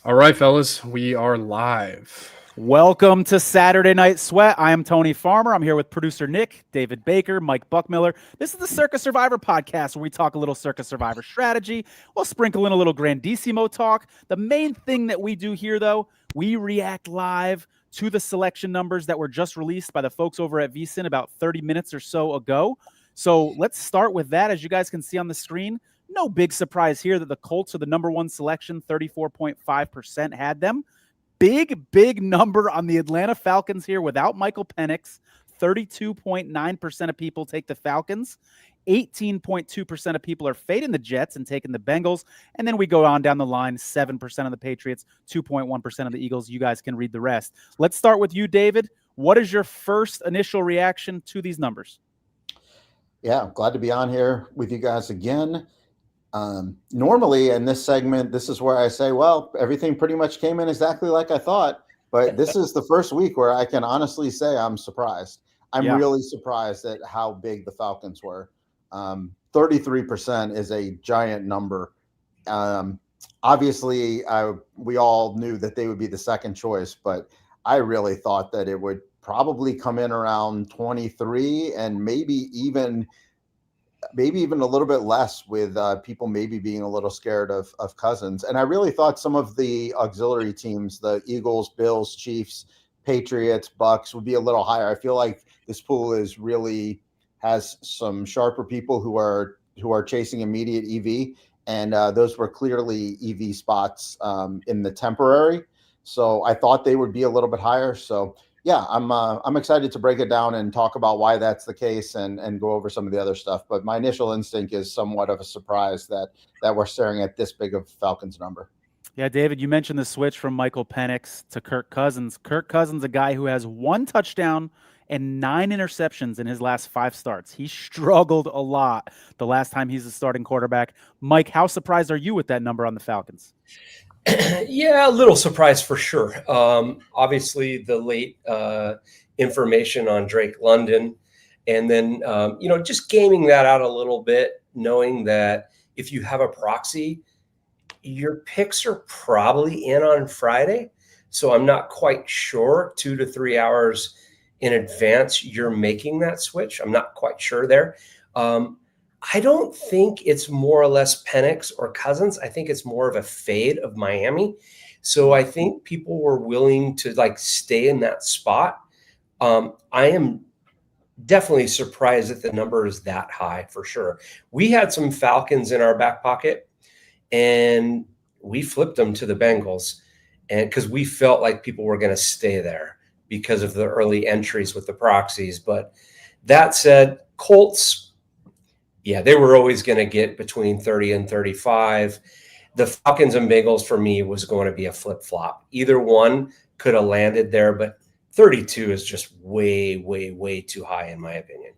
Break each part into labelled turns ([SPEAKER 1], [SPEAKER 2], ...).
[SPEAKER 1] All right, fellas, we are live.
[SPEAKER 2] Welcome to Saturday Night Sweat. I am Tony Farmer. I'm here with producer Nick, David Baker, Mike Buckmiller. This is the Circus Survivor podcast where we talk a little Circus Survivor strategy. We'll sprinkle in a little Grandissimo talk. The main thing that we do here, though, we react live to the selection numbers that were just released by the folks over at VSiN about 30 minutes or so ago. So let's start with that. As you guys can see on the screen, no big surprise here that the Colts are the number one selection. 34.5% had them. Big number on the Atlanta Falcons here without Michael Penix. 32.9% of people take the Falcons. 18.2% of people are fading the Jets and taking the Bengals. And then we go on down the line, 7% of the Patriots, 2.1% of the Eagles. You guys can read the rest. Let's start with you, David. What is your first initial reaction to these numbers?
[SPEAKER 3] Yeah, glad to be on here with you guys again. Normally in this segment, this is where I say, well, everything pretty much came in exactly like I thought. But this is the first week where I can honestly say I'm surprised. I'm really surprised at how big the Falcons were. 33% is a giant number. Obviously, we all knew that they would be the second choice, but I really thought that it would probably come in around 23 and maybe even a little bit less, with people maybe being a little scared of Cousins. And I really thought some of the auxiliary teams, the Eagles, Bills, Chiefs, Patriots, Bucks, would be a little higher. I feel like this pool has some sharper people who are chasing immediate EV, and those were clearly EV spots in the temporary. So I thought they would be a little bit higher. So yeah, I'm excited to break it down and talk about why that's the case and go over some of the other stuff. But my initial instinct is somewhat of a surprise that we're staring at this big of Falcons number.
[SPEAKER 2] Yeah, David, you mentioned the switch from Michael Penix to Kirk Cousins. Kirk Cousins, a guy who has 1 touchdown and 9 interceptions in his last 5 starts. He struggled a lot the last time he's a starting quarterback. Mike, how surprised are you with that number on the Falcons?
[SPEAKER 4] Yeah, a little surprised for sure. Obviously, the late information on Drake London, and then just gaming that out a little bit, knowing that if you have a proxy, your picks are probably in on Friday. So I'm not quite sure 2 to 3 hours in advance you're making that switch. I'm not quite sure there. I don't think it's more or less Penix or Cousins. I think it's more of a fade of Miami. So I think people were willing to stay in that spot. I am definitely surprised that the number is that high for sure. We had some Falcons in our back pocket and we flipped them to the Bengals, and because we felt like people were going to stay there because of the early entries with the proxies. But that said, Colts, yeah, they were always going to get between 30 and 35. The Falcons and Bengals for me was going to be a flip-flop. Either one could have landed there, but 32 is just way too high in my opinion.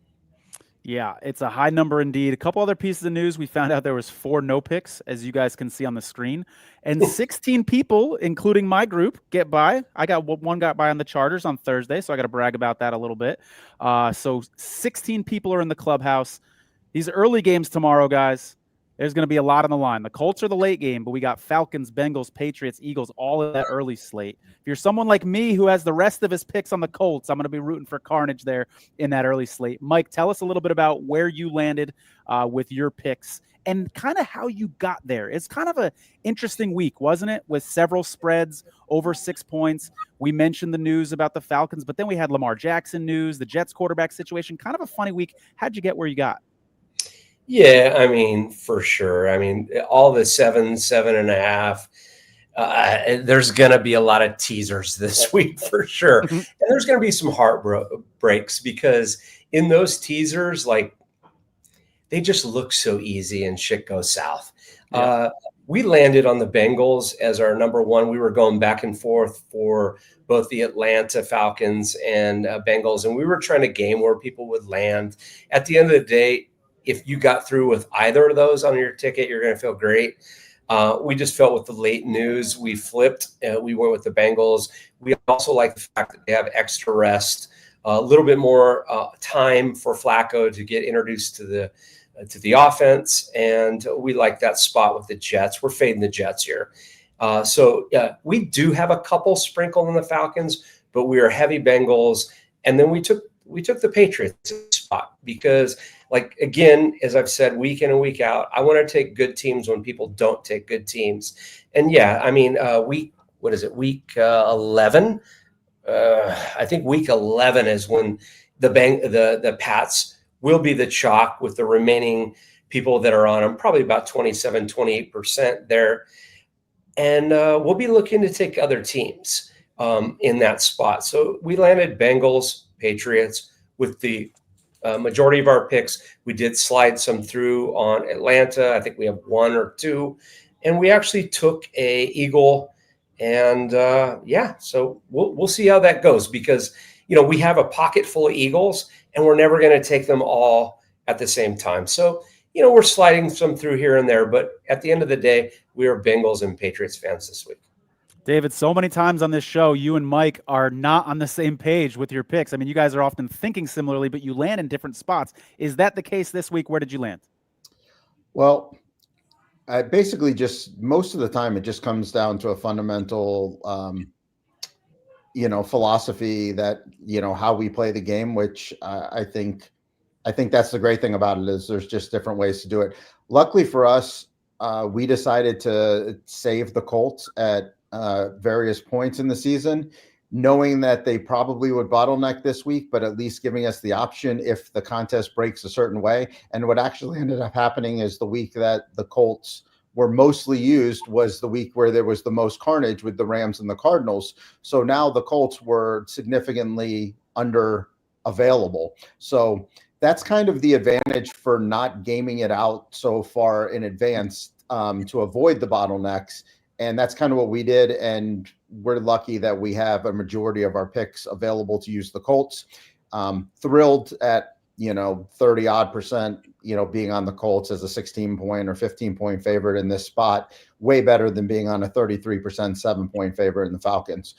[SPEAKER 2] Yeah, it's a high number indeed. A couple other pieces of news. We found out there was 4 no picks, as you guys can see on the screen, and 16 people, including my group, get by. One got by on the Chargers on Thursday, so I got to brag about that a little bit. So 16 people are in the clubhouse. These early games tomorrow, guys, there's going to be a lot on the line. The Colts are the late game, but we got Falcons, Bengals, Patriots, Eagles, all of that early slate. If you're someone like me who has the rest of his picks on the Colts, I'm going to be rooting for carnage there in that early slate. Mike, tell us a little bit about where you landed with your picks and kind of how you got there. It's kind of an interesting week, wasn't it? With several spreads over 6 points. We mentioned the news about the Falcons, but then we had Lamar Jackson news, the Jets quarterback situation. Kind of a funny week. How'd you get where you got?
[SPEAKER 4] Yeah, I mean, for sure. I mean, all the 7.5. There's going to be a lot of teasers this week for sure. And there's going to be some heartbreaks because in those teasers, they just look so easy and shit goes south. Yeah. We landed on the Bengals as our number one. We were going back and forth for both the Atlanta Falcons and Bengals, and we were trying to game where people would land. At the end of the day, if you got through with either of those on your ticket, you're going to feel great. We just felt with the late news, we flipped. We went with the Bengals. We also like the fact that they have extra rest, a little bit more time for Flacco to get introduced to the offense, and we like that spot with the Jets. We're fading the Jets here. So we do have a couple sprinkled on the Falcons, but we are heavy Bengals. And then we took the Patriots spot because, like, again, as I've said, week in and week out, I want to take good teams when people don't take good teams. And yeah, I mean, week 11? I think week 11 is when the Pats will be the chalk with the remaining people that are on them, probably about 27, 28% there. And we'll be looking to take other teams in that spot. So we landed Bengals, Patriots with the majority of our picks. We did slide some through on Atlanta. I think we have 1 or 2. And we actually took a Eagle. And so we'll see how that goes because, we have a pocket full of Eagles and we're never going to take them all at the same time. So, we're sliding some through here and there, but at the end of the day, we are Bengals and Patriots fans this week.
[SPEAKER 2] David, so many times on this show, you and Mike are not on the same page with your picks. I mean, you guys are often thinking similarly, but you land in different spots. Is that the case this week? Where did you land?
[SPEAKER 3] Well, I basically just most of the time it just comes down to a fundamental, philosophy that, how we play the game, which I think that's the great thing about it is there's just different ways to do it. Luckily for us, we decided to save the Colts at various points in the season, knowing that they probably would bottleneck this week, but at least giving us the option if the contest breaks a certain way. And what actually ended up happening is the week that the Colts were mostly used was the week where there was the most carnage with the Rams and the Cardinals. So now the Colts were significantly under available. So that's kind of the advantage for not gaming it out so far in advance to avoid the bottlenecks. And that's kind of what we did. And we're lucky that we have a majority of our picks available to use the Colts. Thrilled at, 30 odd percent, being on the Colts as a 16-point or 15-point favorite in this spot, way better than being on a 33% 7-point favorite in the Falcons.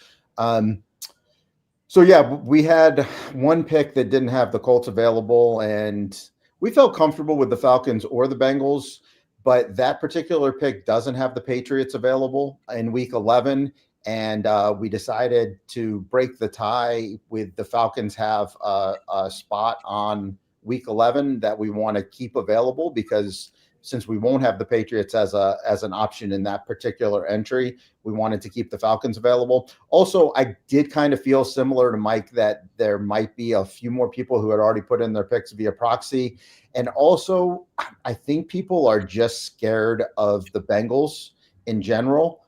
[SPEAKER 3] So yeah, we had one pick that didn't have the Colts available, and we felt comfortable with the Falcons or the Bengals, but that particular pick doesn't have the Patriots available in week 11. And we decided to break the tie with the Falcons have a spot on week 11 that we want to keep available because since we won't have the Patriots as an option in that particular entry, we wanted to keep the Falcons available. Also, I did kind of feel similar to Mike that there might be a few more people who had already put in their picks via proxy. And also, I think people are just scared of the Bengals in general.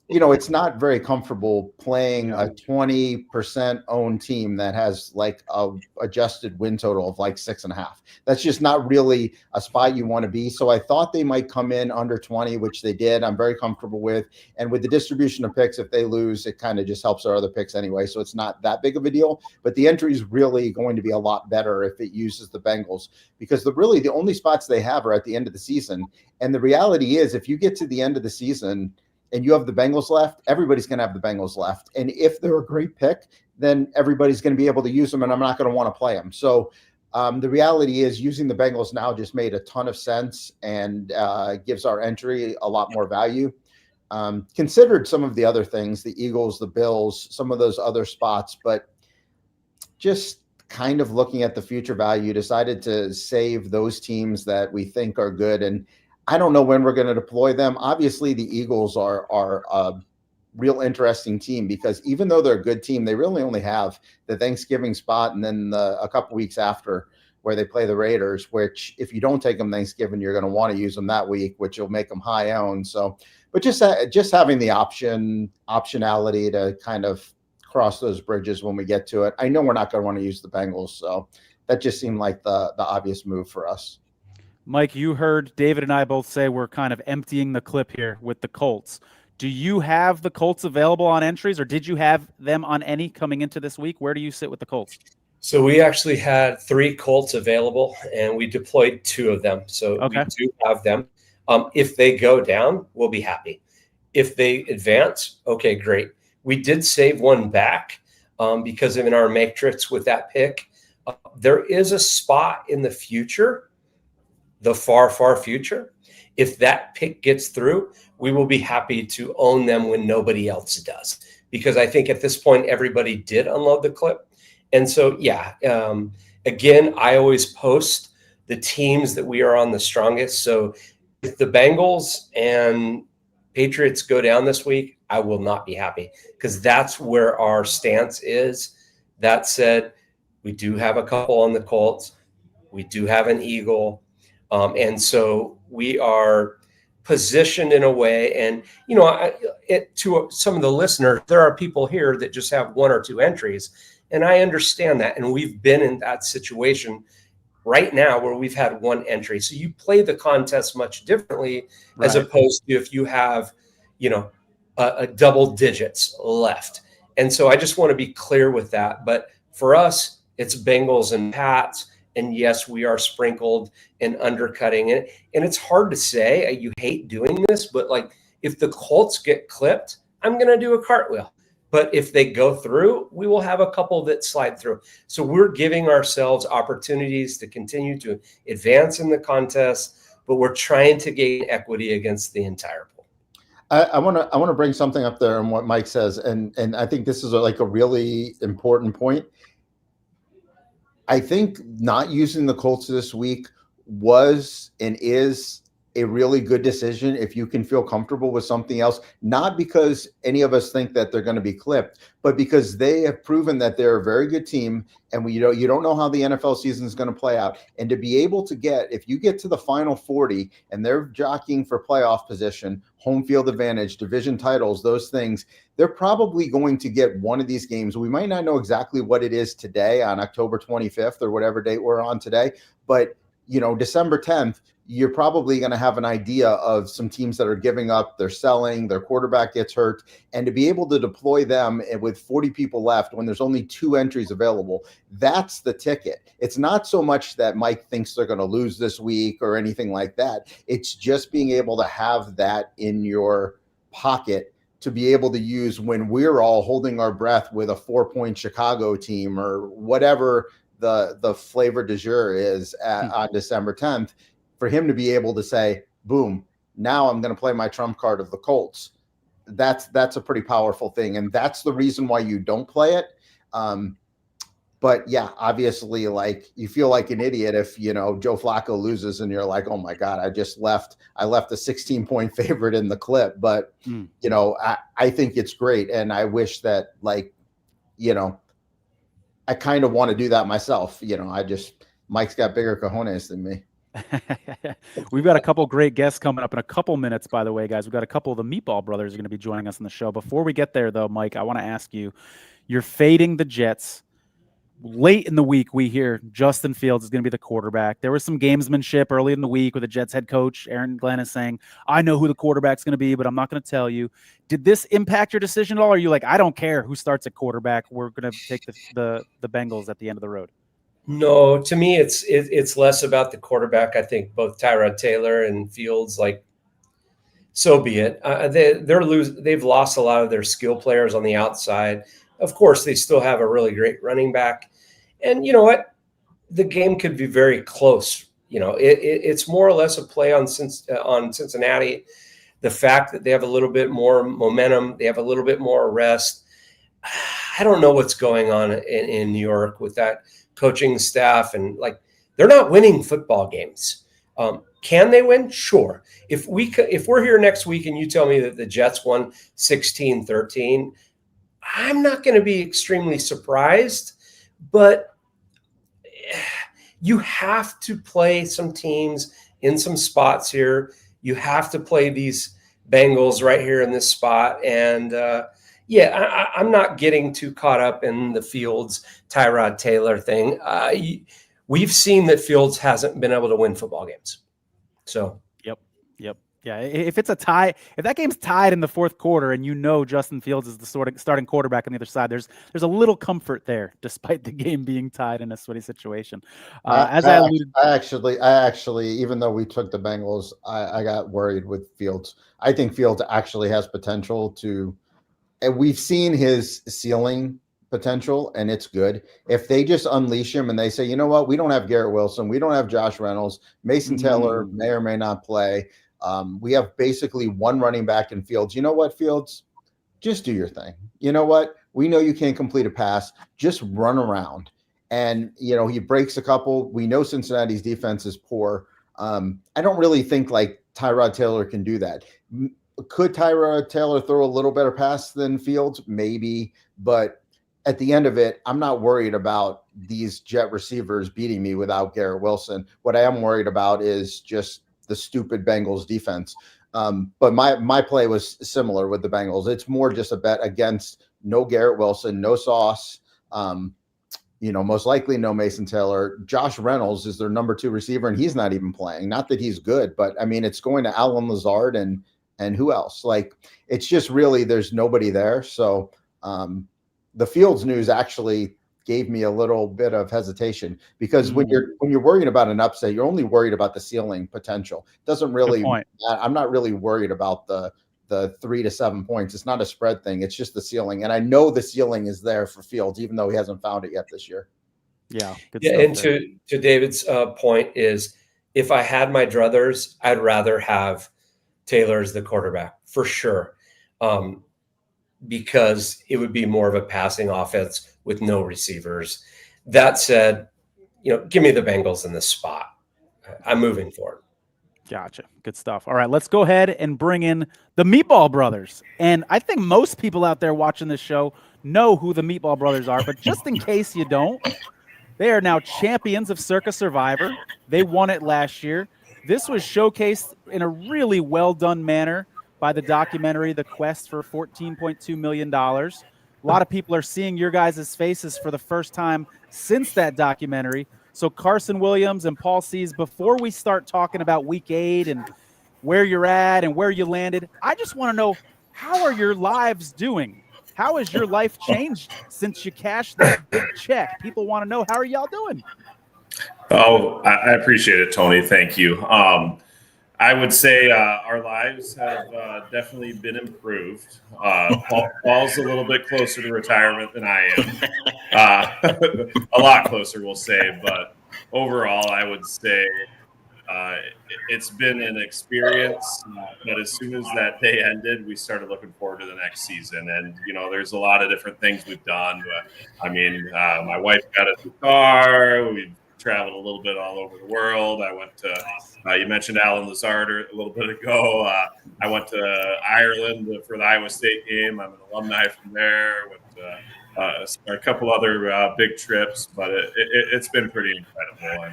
[SPEAKER 3] It's not very comfortable playing a 20% owned team that has like a adjusted win total of like 6.5. That's just not really a spot you want to be. So I thought they might come in under 20, which they did. I'm very comfortable with. And with the distribution of picks, if they lose, it kind of just helps our other picks anyway. So it's not that big of a deal. But the entry is really going to be a lot better if it uses the Bengals because the only spots they have are at the end of the season. And the reality is if you get to the end of the season and you have the Bengals left, everybody's going to have the Bengals left. And if they're a great pick, then everybody's going to be able to use them, and I'm not going to want to play them. So the reality is using the Bengals now just made a ton of sense and gives our entry a lot more value. Considered some of the other things, the Eagles, the Bills, some of those other spots, but just kind of looking at the future value, decided to save those teams that we think are good. And I don't know when we're going to deploy them. Obviously, the Eagles are a real interesting team because even though they're a good team, they really only have the Thanksgiving spot and then a couple weeks after where they play the Raiders, which if you don't take them Thanksgiving, you're going to want to use them that week, which will make them high owned. So, but just having the optionality to kind of cross those bridges when we get to it. I know we're not going to want to use the Bengals, so that just seemed like the obvious move for us.
[SPEAKER 2] Mike, you heard David and I both say we're kind of emptying the clip here with the Colts. Do you have the Colts available on entries, or did you have them on any coming into this week? Where do you sit with the Colts?
[SPEAKER 4] So we actually had 3 Colts available, and we deployed 2 of them. So we do have them. If they go down, we'll be happy. If they advance, okay, great. We did save one back because in our matrix with that pick, there is a spot in the future, the far, far future, If that pick gets through, we will be happy to own them when nobody else does, because I think at this point, everybody did unload the clip. And so, again, I always post the teams that we are on the strongest. So if the Bengals and Patriots go down this week, I will not be happy, because that's where our stance is. That said, we do have a couple on the Colts. We do have an Eagle. And so we are positioned in a way. And, to some of the listeners, there are people here that just have 1 or 2 entries. And I understand that. And we've been in that situation right now where we've had 1 entry. So you play the contest much differently, right, as opposed to if you have, a double digits left. And so I just want to be clear with that. But for us, it's Bengals and Pats. And yes, we are sprinkled and undercutting it. And it's hard to say, you hate doing this, but like if the Colts get clipped, I'm going to do a cartwheel. But if they go through, we will have a couple that slide through. So we're giving ourselves opportunities to continue to advance in the contest, but we're trying to gain equity against the entire pool.
[SPEAKER 3] I want to bring something up there on what Mike says, and I think this is like a really important point. I think not using the Colts this week was and is a really good decision if you can feel comfortable with something else, not because any of us think that they're going to be clipped, but because they have proven that they're a very good team, and you don't know how the NFL season is going to play out. And to be able to if you get to the final 40 and they're jockeying for playoff position, home field advantage, division titles, those things, they're probably going to get one of these games. We might not know exactly what it is today on October 25th or whatever date we're on today, but December 10th, you're probably going to have an idea of some teams that are giving up, they're selling, their quarterback gets hurt, and to be able to deploy them with 40 people left when there's only 2 entries available, that's the ticket. It's not so much that Mike thinks they're going to lose this week or anything like that. It's just being able to have that in your pocket to be able to use when we're all holding our breath with a 4-point Chicago team or whatever the flavor du jour is on December 10th. For him to be able to say, boom, now I'm going to play my trump card of the Colts. That's a pretty powerful thing. And that's the reason why you don't play it. But yeah, obviously, like you feel like an idiot if, Joe Flacco loses and you're like, oh my God, I left a 16-point favorite in the clip. But, I think it's great. And I wish that I kind of want to do that myself. Mike's got bigger cojones than me.
[SPEAKER 2] We've got a couple great guests coming up in a couple minutes, by the way, guys. We've got a couple of the Meatball brothers are going to be joining us on the show. Before we get there, though, Mike, I want to ask you, you're fading the Jets. Late in the week, we hear Justin Fields is going to be the quarterback. There was some gamesmanship early in the week where the Jets head coach, Aaron Glenn, is saying, I know who the quarterback's going to be, but I'm not going to tell you. Did this impact your decision at all? Or are you like, I don't care who starts at quarterback. We're going to take the Bengals at the end of the road?
[SPEAKER 4] No, to me, it's less about the quarterback. I think both Tyrod Taylor and Fields, so be it. They've lost a lot of their skill players on the outside. Of course, they still have a really great running back. And you know what? The game could be very close. It's more or less a play on Cincinnati. The fact that they have a little bit more momentum, they have a little bit more rest. I don't know what's going on in New York with that coaching staff, and they're not winning football games. Can they win? Sure. If we're here next week and you tell me that the Jets won 16-13, I'm not going to be extremely surprised, but you have to play some teams in some spots here. You have to play these Bengals right here in this spot. And I'm not getting too caught up in the Fields, Tyrod Taylor thing. We've seen that Fields hasn't been able to win football games. So,
[SPEAKER 2] Yep. Yeah. If it's a tie, if that game's tied in the fourth quarter and Justin Fields is the starting quarterback on the other side, there's a little comfort there, despite the game being tied in a sweaty situation. I
[SPEAKER 3] actually, even though we took the Bengals, I got worried with Fields. I think Fields actually has potential to. And we've seen his ceiling potential, and it's good. If they just unleash him and they say, you know what, we don't have Garrett Wilson, we don't have Josh Reynolds, Mason Taylor may or may not play. We have basically one running back in Fields. You know what, Fields? Just do your thing. You know what? We know you can't complete a pass. Just run around. And, he breaks a couple. We know Cincinnati's defense is poor. I don't really think like Tyrod Taylor can do that. Could Tyrod Taylor throw a little better pass than Fields? Maybe. But at the end of it, I'm not worried about these Jet receivers beating me without Garrett Wilson. What I am worried about is just the stupid Bengals defense. But my play was similar with the Bengals. It's more just a bet against no Garrett Wilson, no Sauce, most likely no Mason Taylor. Josh Reynolds is their number 2 receiver, and he's not even playing. Not that he's good, but I mean, it's going to Allen Lazard and who else? Like, it's just really there's nobody there. So the Fields news actually gave me a little bit of hesitation because when you're worrying about an upset, you're only worried about the ceiling potential. It doesn't really. I'm not really worried about the 3 to 7 points. It's not a spread thing. It's just the ceiling, and I know the ceiling is there for Fields, even though he hasn't found it yet this year.
[SPEAKER 2] Yeah, good
[SPEAKER 4] and
[SPEAKER 2] stuff
[SPEAKER 4] to David's point is, if I had my druthers, I'd rather have Taylor as the quarterback for sure, because it would be more of a passing offense with no receivers. That said, give me the Bengals in this spot. I'm moving forward.
[SPEAKER 2] Gotcha. Good stuff. All right, let's go ahead and bring in the Meatball Brothers. And I think most people out there watching this show know who the Meatball Brothers are, but just in case you don't, they are now champions of Circa Survivor. They won it last year. This was showcased in a really well-done manner by the documentary, The Quest for $14.2 million. A lot of people are seeing your guys' faces for the first time since that documentary. So Carson Williams and Paul Sees, before we start talking about week 8 and where you're at and where you landed, I just want to know, how are your lives doing? How has your life changed since you cashed that big check? People want to know, how are y'all doing?
[SPEAKER 5] Oh, I appreciate it, Tony. Thank you. I would say our lives have definitely been improved. Paul's a little bit closer to retirement than I am. A lot closer, we'll say. But overall, I would say it's been an experience. But as soon as that day ended, we started looking forward to the next season. And, there's a lot of different things we've done. I mean, my wife got a new car. We've traveled a little bit all over the world. I went to, you mentioned Allen Lazard a little bit ago. I went to Ireland for the Iowa State game. I'm an alumni from there. Went to a couple other big trips, but it's been pretty incredible.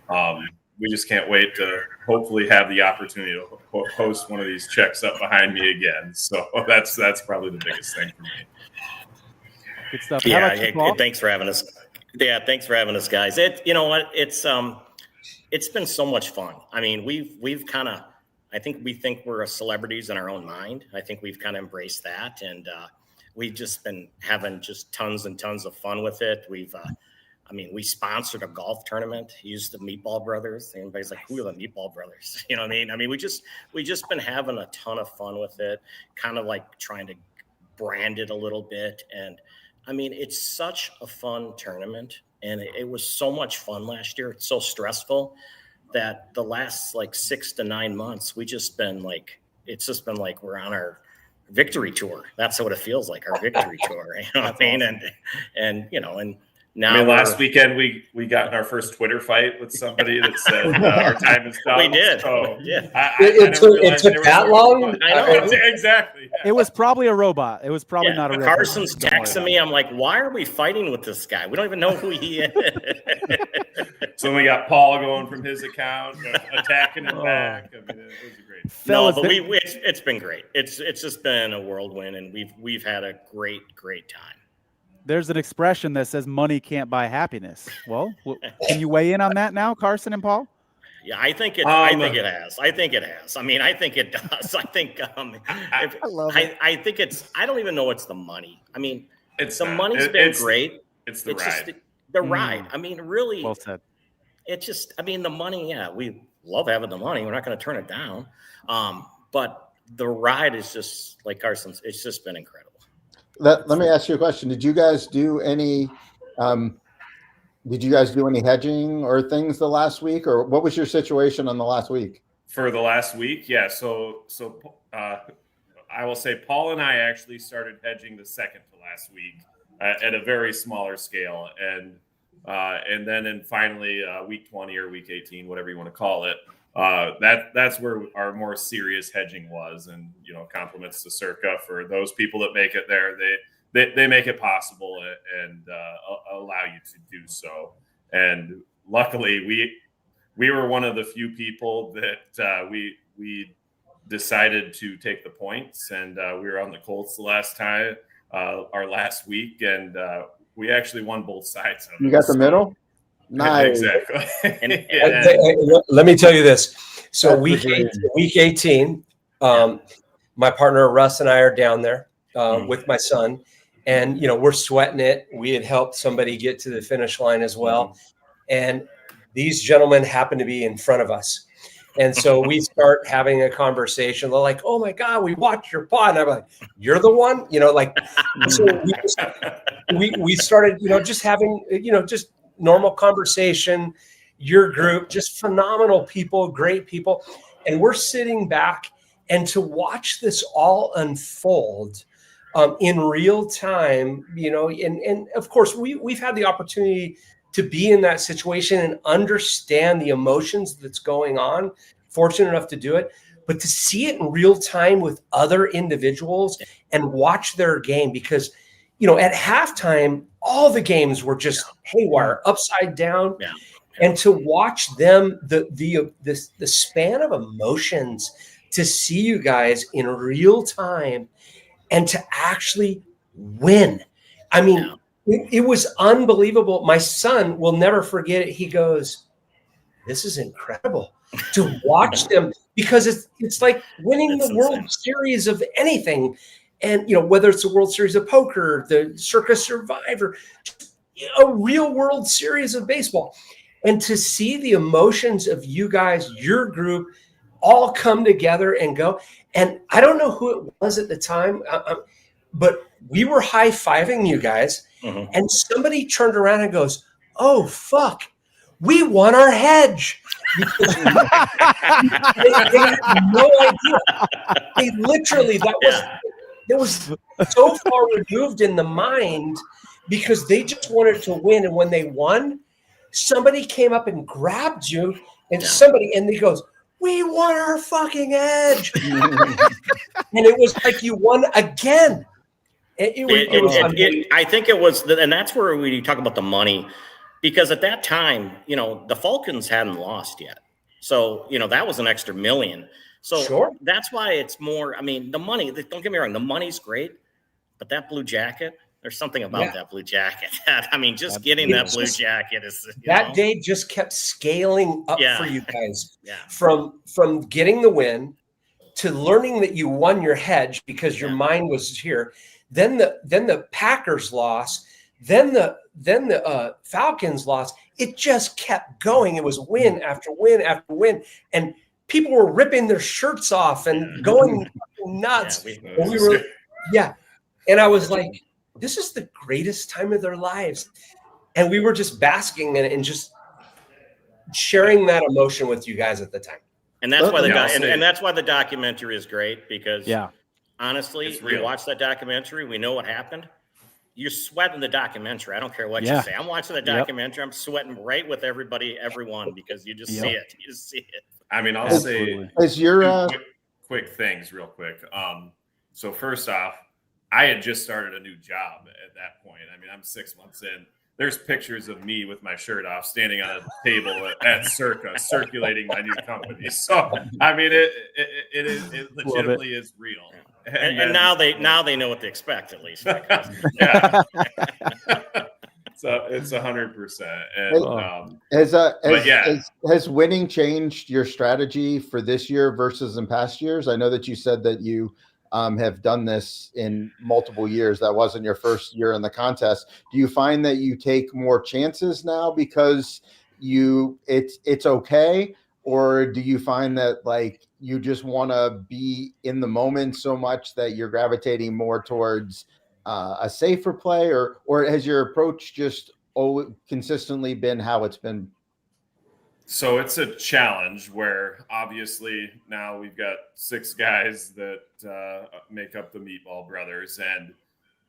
[SPEAKER 5] And we just can't wait to hopefully have the opportunity to post one of these checks up behind me again. So that's probably the biggest thing for me.
[SPEAKER 2] Good stuff.
[SPEAKER 6] Yeah, thanks for having us. Yeah, thanks for having us, guys. It's been so much fun. I mean, we've kind of, I think we're celebrities in our own mind. I think we've kind of embraced that, and we've just been having just tons and tons of fun with it. We sponsored a golf tournament. Used the Meatball Brothers. Everybody's like, who are the Meatball Brothers? You know what I mean? I mean, we just been having a ton of fun with it, kind of like trying to brand it a little bit. And I mean, it's such a fun tournament, and it was so much fun last year. It's so stressful that the last 6 to 9 months, it's just been like we're on our victory tour. That's what it feels like, our victory tour. You know what I mean? And now
[SPEAKER 5] last weekend we got in our first Twitter fight with somebody that said our time is done.
[SPEAKER 6] We did.
[SPEAKER 5] So
[SPEAKER 6] yeah.
[SPEAKER 4] It took that long?
[SPEAKER 6] I know.
[SPEAKER 5] Exactly. Yeah.
[SPEAKER 2] It was probably a robot. It was probably not a real
[SPEAKER 6] Carson's
[SPEAKER 2] person.
[SPEAKER 6] texting me. I'm like, why are we fighting with this guy? We don't even know who he is.
[SPEAKER 5] So we got Paul going from his account, attacking him back. I mean, it was great.
[SPEAKER 6] No, but it's been great. It's just been a whirlwind, and we've had a great time.
[SPEAKER 2] There's an expression that says money can't buy happiness. Well, can you weigh in on that now, Carson and Paul?
[SPEAKER 6] Yeah, I think it has. I think it has. I mean, I think it does. I think
[SPEAKER 2] I love it.
[SPEAKER 6] I think it's. I don't even know it's the money. I mean, money's been great.
[SPEAKER 5] It's the ride.
[SPEAKER 6] Just the ride. I mean, really.
[SPEAKER 2] Well said.
[SPEAKER 6] It's just. I mean, the money. Yeah, we love having the money. We're not going to turn it down. But the ride is just like Carson's. It's just been incredible.
[SPEAKER 3] Let me ask you a question. Did you guys do any hedging or things the last week, or what was your situation on the last week?
[SPEAKER 5] For the last week, yeah. So I will say Paul and I actually started hedging the second to last week at a very smaller scale, and then finally week 20 or week 18, whatever you want to call it. That's where our more serious hedging was, and compliments to Circa for those people that make it there. They make it possible and allow you to do so. And luckily, we were one of the few people that we decided to take the points, and we were on the Colts the last time, our last week, and we actually won both sides of it.
[SPEAKER 3] You got the middle? Nice.
[SPEAKER 5] Exactly.
[SPEAKER 4] Let me tell you this. So
[SPEAKER 3] That's
[SPEAKER 4] week
[SPEAKER 3] great.
[SPEAKER 4] week 18, my partner Russ and I are down there with my son, and we're sweating it. We had helped somebody get to the finish line as well, and these gentlemen happen to be in front of us. And so we start having a conversation. They're like, "Oh my God, we watched your pod." And I'm like, "You're the one?" So we started, just having, just normal conversation. Your group, just phenomenal people, great people. And we're sitting back, and to watch this all unfold in real time, and of course we've had the opportunity to be in that situation and understand the emotions that's going on. Fortunate enough to do it, but to see it in real time with other individuals and watch their game, because at halftime all the games were just haywire, upside down.
[SPEAKER 6] Yeah.
[SPEAKER 4] And to watch them, the span of emotions, to see you guys in real time and to actually win. I mean, it was unbelievable. My son will never forget it. He goes, "This is incredible to watch them," because it's like winning the World Series of anything. And, whether it's the World Series of poker, the Circa Survivor, a real World Series of baseball. And to see the emotions of you guys, your group, all come together and go. And I don't know who it was at the time, but we were high-fiving you guys. Mm-hmm. And somebody turned around and goes, "Oh, fuck, we won our hedge." they had no idea. They literally, that was so far removed in the mind, because they just wanted to win. And when they won, somebody came up and grabbed you, and and he goes, "We won our fucking edge." And it was like you won again.
[SPEAKER 6] I think it was, and that's where we talk about the money, because at that time, the Falcons hadn't lost yet. So, that was an extra $1 million. So That's why it's more, the money, don't get me wrong, the money's great, but that blue jacket, there's something about that blue jacket. Just getting that blue jacket is
[SPEAKER 4] that day just kept scaling up for you guys. From getting the win to learning that you won your hedge because your mind was here. Then the Packers lost. Then the Falcons lost. It just kept going. It was win after win after win, and people were ripping their shirts off and going nuts. And I was like, this is the greatest time of their lives. And we were just basking in it and just sharing that emotion with you guys at the time.
[SPEAKER 6] And that's why that's why the documentary is great, because honestly,
[SPEAKER 5] you
[SPEAKER 6] watch that documentary, we know what happened. You're sweating the documentary. I don't care what you say. I'm watching the documentary. I'm sweating right with everyone, because you just see it. You just see it.
[SPEAKER 5] I'll say quick things real quick. So first off, I had just started a new job at that point. I'm 6 months in. There's pictures of me with my shirt off, standing on a table at Circa, circulating my new company. So, it legitimately is real.
[SPEAKER 6] And now they know what to expect, at least.
[SPEAKER 5] So it's 100%.
[SPEAKER 3] Has winning changed your strategy for this year versus in past years? I know that you said that you have done this in multiple years. That wasn't your first year in the contest. Do you find that you take more chances now because it's okay? Or do you find that you just want to be in the moment so much that you're gravitating more towards a safer play, or has your approach just consistently been how it's been?
[SPEAKER 5] So it's a challenge where obviously now we've got 6 guys that make up the Meatball Brothers. And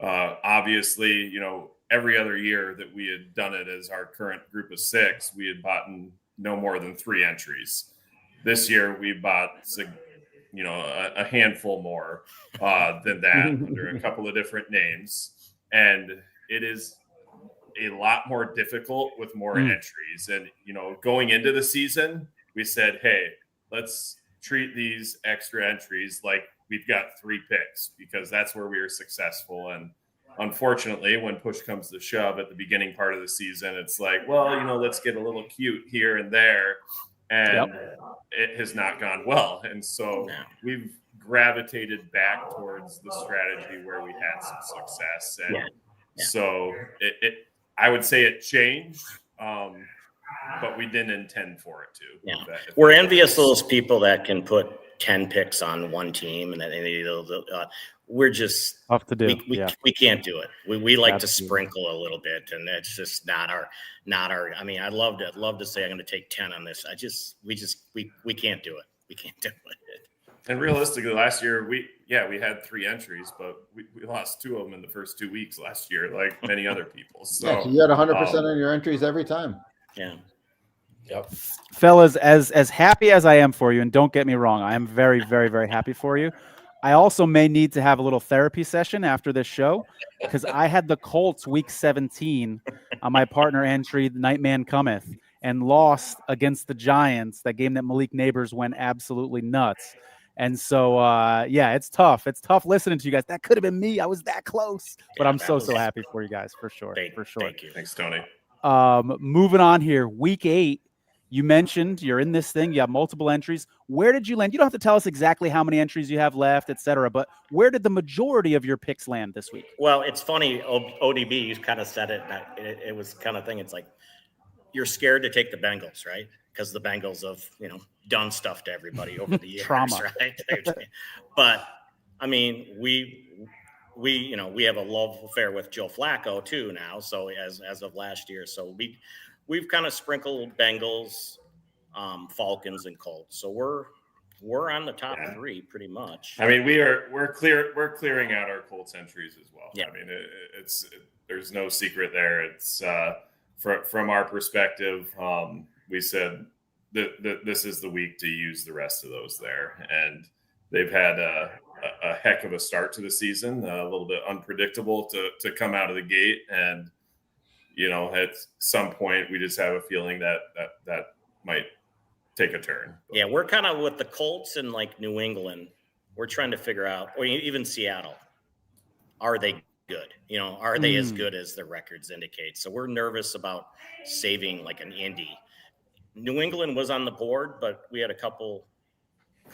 [SPEAKER 5] obviously, you know, every other year that we had done it as our current group of 6, we had bought no more than 3 entries. This year we bought, you know, a handful more than that under a couple of different names. And it is a lot more difficult with more entries. And, you know, going into the season, we said, hey, let's treat these extra entries like we've got 3 picks because that's where we were successful. And unfortunately, when push comes to shove at the beginning part of the season, it's like, well, you know, let's get a little cute here and there. And it has not gone well. And so we've gravitated back towards the strategy where we had some success. And so I would say it changed, but we didn't intend for it to.
[SPEAKER 6] Yeah. We're envious of those people that can put 10 picks on one team, and then we're just
[SPEAKER 2] tough to do.
[SPEAKER 6] We can't do it. We like to sprinkle a little bit, and it's just not our. I mean, I'd love to say I'm going to take 10 on this. We can't do it. We can't do it.
[SPEAKER 5] And realistically, last year we had 3 entries, but we lost 2 of them in the first 2 weeks last year, like many other people. So
[SPEAKER 3] you had 100% of your entries every time.
[SPEAKER 6] Yeah.
[SPEAKER 4] Yep.
[SPEAKER 2] Fellas, as happy as I am for you, and don't get me wrong, I am very, very, very happy for you. I also may need to have a little therapy session after this show because I had the Colts week 17 on my partner entry, The Nightman Cometh, and lost against the Giants, that game that Malik Neighbors went absolutely nuts. And so, it's tough. It's tough listening to you guys. That could have been me. I was that close. But I'm so happy for you guys, for sure.
[SPEAKER 6] Thank you.
[SPEAKER 5] Thanks, Tony.
[SPEAKER 2] Moving on here, week 8. You mentioned you're in this thing. You have multiple entries. Where did you land? You don't have to tell us exactly how many entries you have left, et cetera, but where did the majority of your picks land this week?
[SPEAKER 6] Well, it's funny. ODB, you kind of said it. It was kind of thing. It's like you're scared to take the Bengals, right? Because the Bengals have, you know, done stuff to everybody over the years, right? But I mean, we have a love affair with Joe Flacco too now. So as of last year, so we've kind of sprinkled Bengals, Falcons, and Colts. So we're on the top 3 pretty much.
[SPEAKER 5] I mean, we're clearing out our Colts entries as well.
[SPEAKER 6] Yeah.
[SPEAKER 5] I mean, there's no secret there. It's from our perspective, we said that this is the week to use the rest of those there, and they've had a heck of a start to the season, a little bit unpredictable to come out of the gate, and you know, at some point we just have a feeling that might take a turn.
[SPEAKER 6] Yeah, we're kind of with the Colts and like New England. We're trying to figure out, or even Seattle, are they good? You know, are they as good as their records indicate? So we're nervous about saving like an Indy. New England was on the board, but we had a couple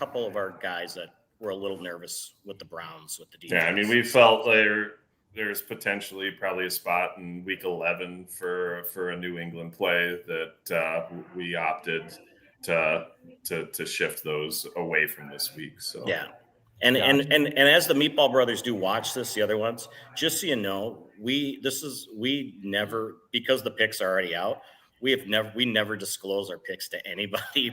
[SPEAKER 6] of our guys that were a little nervous with the Browns, with the defense.
[SPEAKER 5] Yeah, I mean, we felt there's potentially probably a spot in week 11 for a New England play that we opted to shift those away from this week. So
[SPEAKER 6] yeah. And as the Meatball Brothers do watch this, the other ones, just so you know, we never, because the picks are already out, we never disclose our picks to anybody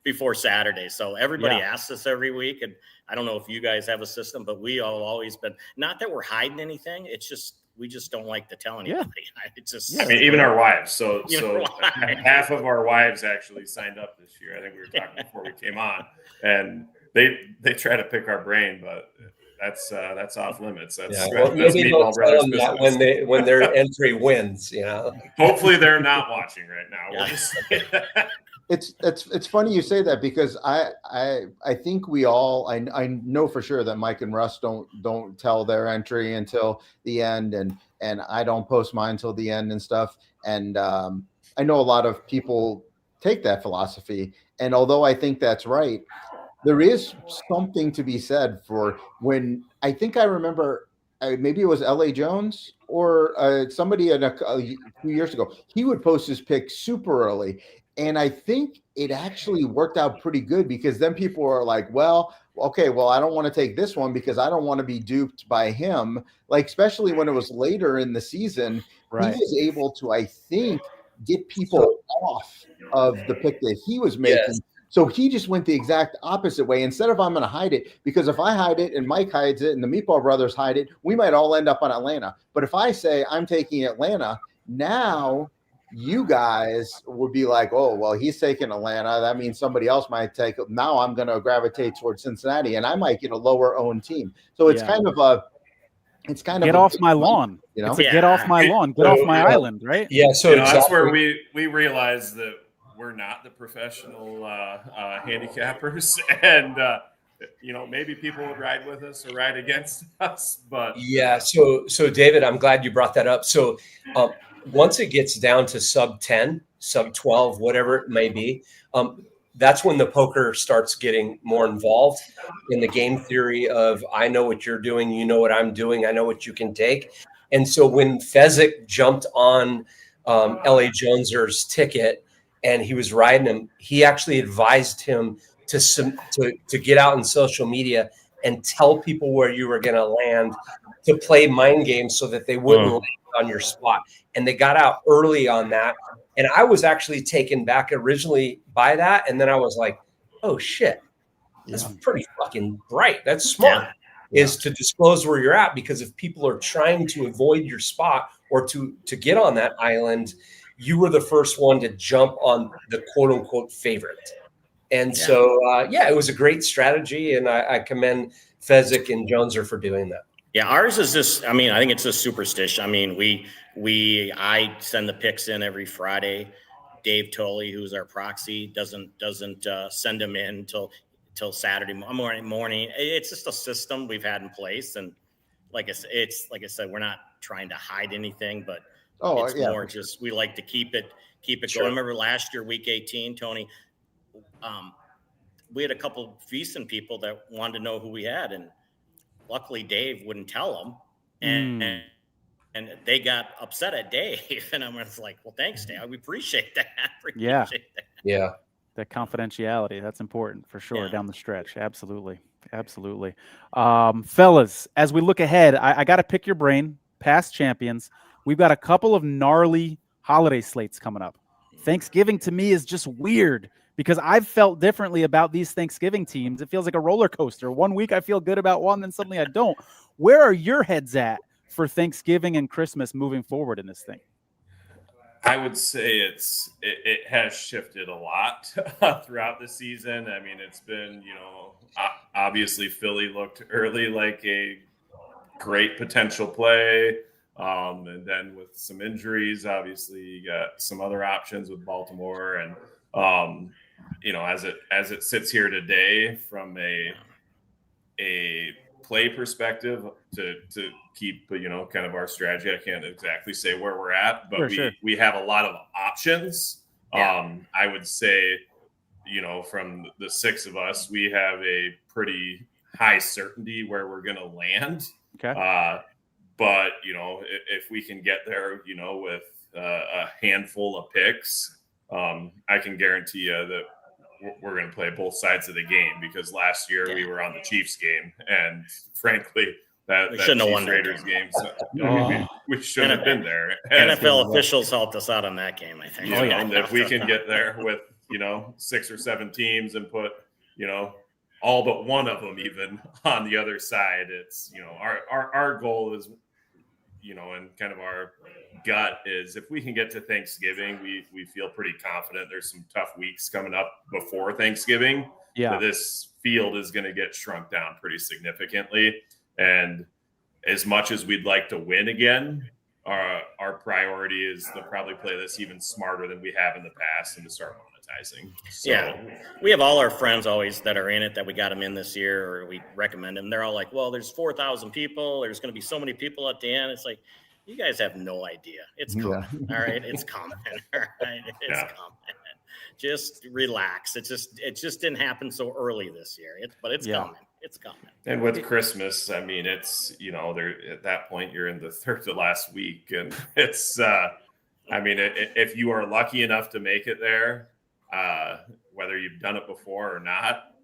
[SPEAKER 6] before Saturday. So everybody asks us every week, and I don't know if you guys have a system, but we all always been, not that we're hiding anything. It's just, we just don't like to tell anybody. Yeah. It's just,
[SPEAKER 5] I mean, even our wives. So half of our wives actually signed up this year. I think we were talking before we came on, and they try to pick our brain, but that's off limits. That's
[SPEAKER 4] maybe don't tell them that when their entry wins. You know,
[SPEAKER 5] hopefully they're not watching right now. We'll just say that.
[SPEAKER 3] It's funny you say that because I think we all I know for sure that Mike and Russ don't tell their entry until the end, and I don't post mine until the end and stuff. And I know a lot of people take that philosophy, and although I think that's right, there is something to be said for when I think I remember maybe it was L.A. Jones or somebody a few years ago. He would post his pick super early. And I think it actually worked out pretty good because then people are like, well, okay, well, I don't want to take this one because I don't want to be duped by him. Like, especially when it was later in the season, he was able to, I think, get people off of the pick that he was making.
[SPEAKER 4] Yes.
[SPEAKER 3] So he just went the exact opposite way. Instead of I'm going to hide it, because if I hide it and Mike hides it and the Meatball Brothers hide it, we might all end up on Atlanta. But if I say I'm taking Atlanta, now you guys would be like, oh, well, he's taking Atlanta. That means somebody else might take it. Now I'm going to gravitate towards Cincinnati, and I might get a lower owned team. So it's kind of a
[SPEAKER 2] get off my lawn.
[SPEAKER 3] You know,
[SPEAKER 2] get off my lawn, get off my island, right?
[SPEAKER 4] Yeah. So
[SPEAKER 5] that's where we realize that we're not the professional handicappers, and maybe people would ride with us or ride against us. But
[SPEAKER 4] yeah. So David, I'm glad you brought that up. So once it gets down to sub 10, sub 12, whatever it may be, that's when the poker starts getting more involved in the game theory of I know what you're doing, you know what I'm doing, I know what you can take. And so when Fezzik jumped on L.A. Joneser's ticket and he was riding him, he actually advised him to get out in social media and tell people where you were going to land, to play mind games so that they wouldn't land on your spot. And they got out early on that. And I was actually taken back originally by that. And then I was like, oh, shit, that's pretty fucking bright. That's smart, is to disclose where you're at. Because if people are trying to avoid your spot or to get on that island, you were the first one to jump on the quote unquote favorite. And so, it was a great strategy. And I commend Fezzik and Joneser for doing that.
[SPEAKER 6] Yeah, ours is just, I think it's a superstition. I send the picks in every Friday. Dave Tolley, who's our proxy, doesn't send them in till Saturday morning. It's just a system we've had in place. And like I said, we're not trying to hide anything, but it's more just, we like to keep it going. I remember last year, week 18, Tony, we had a couple decent people that wanted to know who we had, and luckily Dave wouldn't tell them, and they got upset at Dave, and I was like, well, thanks, Dave. We appreciate that.
[SPEAKER 2] Yeah. That confidentiality, that's important for sure down the stretch. Absolutely. Fellas, as we look ahead, I got to pick your brain, past champions. We've got a couple of gnarly holiday slates coming up. Thanksgiving to me is just weird because I've felt differently about these Thanksgiving teams. It feels like a roller coaster. One week I feel good about one, then suddenly I don't. Where are your heads at for Thanksgiving and Christmas moving forward in this thing?
[SPEAKER 5] I would say it has shifted a lot throughout the season. It's been, obviously Philly looked early like a great potential play. And then with some injuries, obviously you got some other options with Baltimore. And, as it sits here today from a play perspective to keep, kind of our strategy, I can't exactly say where we're at, but we have a lot of options. I would say, from the six of us, we have a pretty high certainty where we're going to land.
[SPEAKER 2] Okay.
[SPEAKER 5] But, if we can get there, with a handful of picks, I can guarantee you that we're going to play both sides of the game, because last year we were on the Chiefs game, and frankly, that
[SPEAKER 6] shouldn't have won
[SPEAKER 5] Chiefs Raiders game. We shouldn't have been there.
[SPEAKER 6] NFL officials helped us out on that game, I think.
[SPEAKER 5] If we can get there with 6 or 7 teams and put all but one of them even on the other side, it's our goal is and kind of our gut is if we can get to Thanksgiving, we feel pretty confident. There's some tough weeks coming up before Thanksgiving.
[SPEAKER 2] Yeah.
[SPEAKER 5] This field is going to get shrunk down pretty significantly. And as much as we'd like to win again, our priority is to probably play this even smarter than we have in the past and to start monetizing. So,
[SPEAKER 6] we have all our friends always that are in it that we got them in this year, or we recommend them. They're all like, well, there's 4,000 people. There's going to be so many people at the end. It's like, you guys have no idea. It's coming. All right. It's coming. All right. It's coming. Just relax. It just didn't happen so early this year. But it's coming. It's coming.
[SPEAKER 5] And with Christmas, it's, there at that point you're in the third to last week, and it's, if you are lucky enough to make it there, whether you've done it before or not,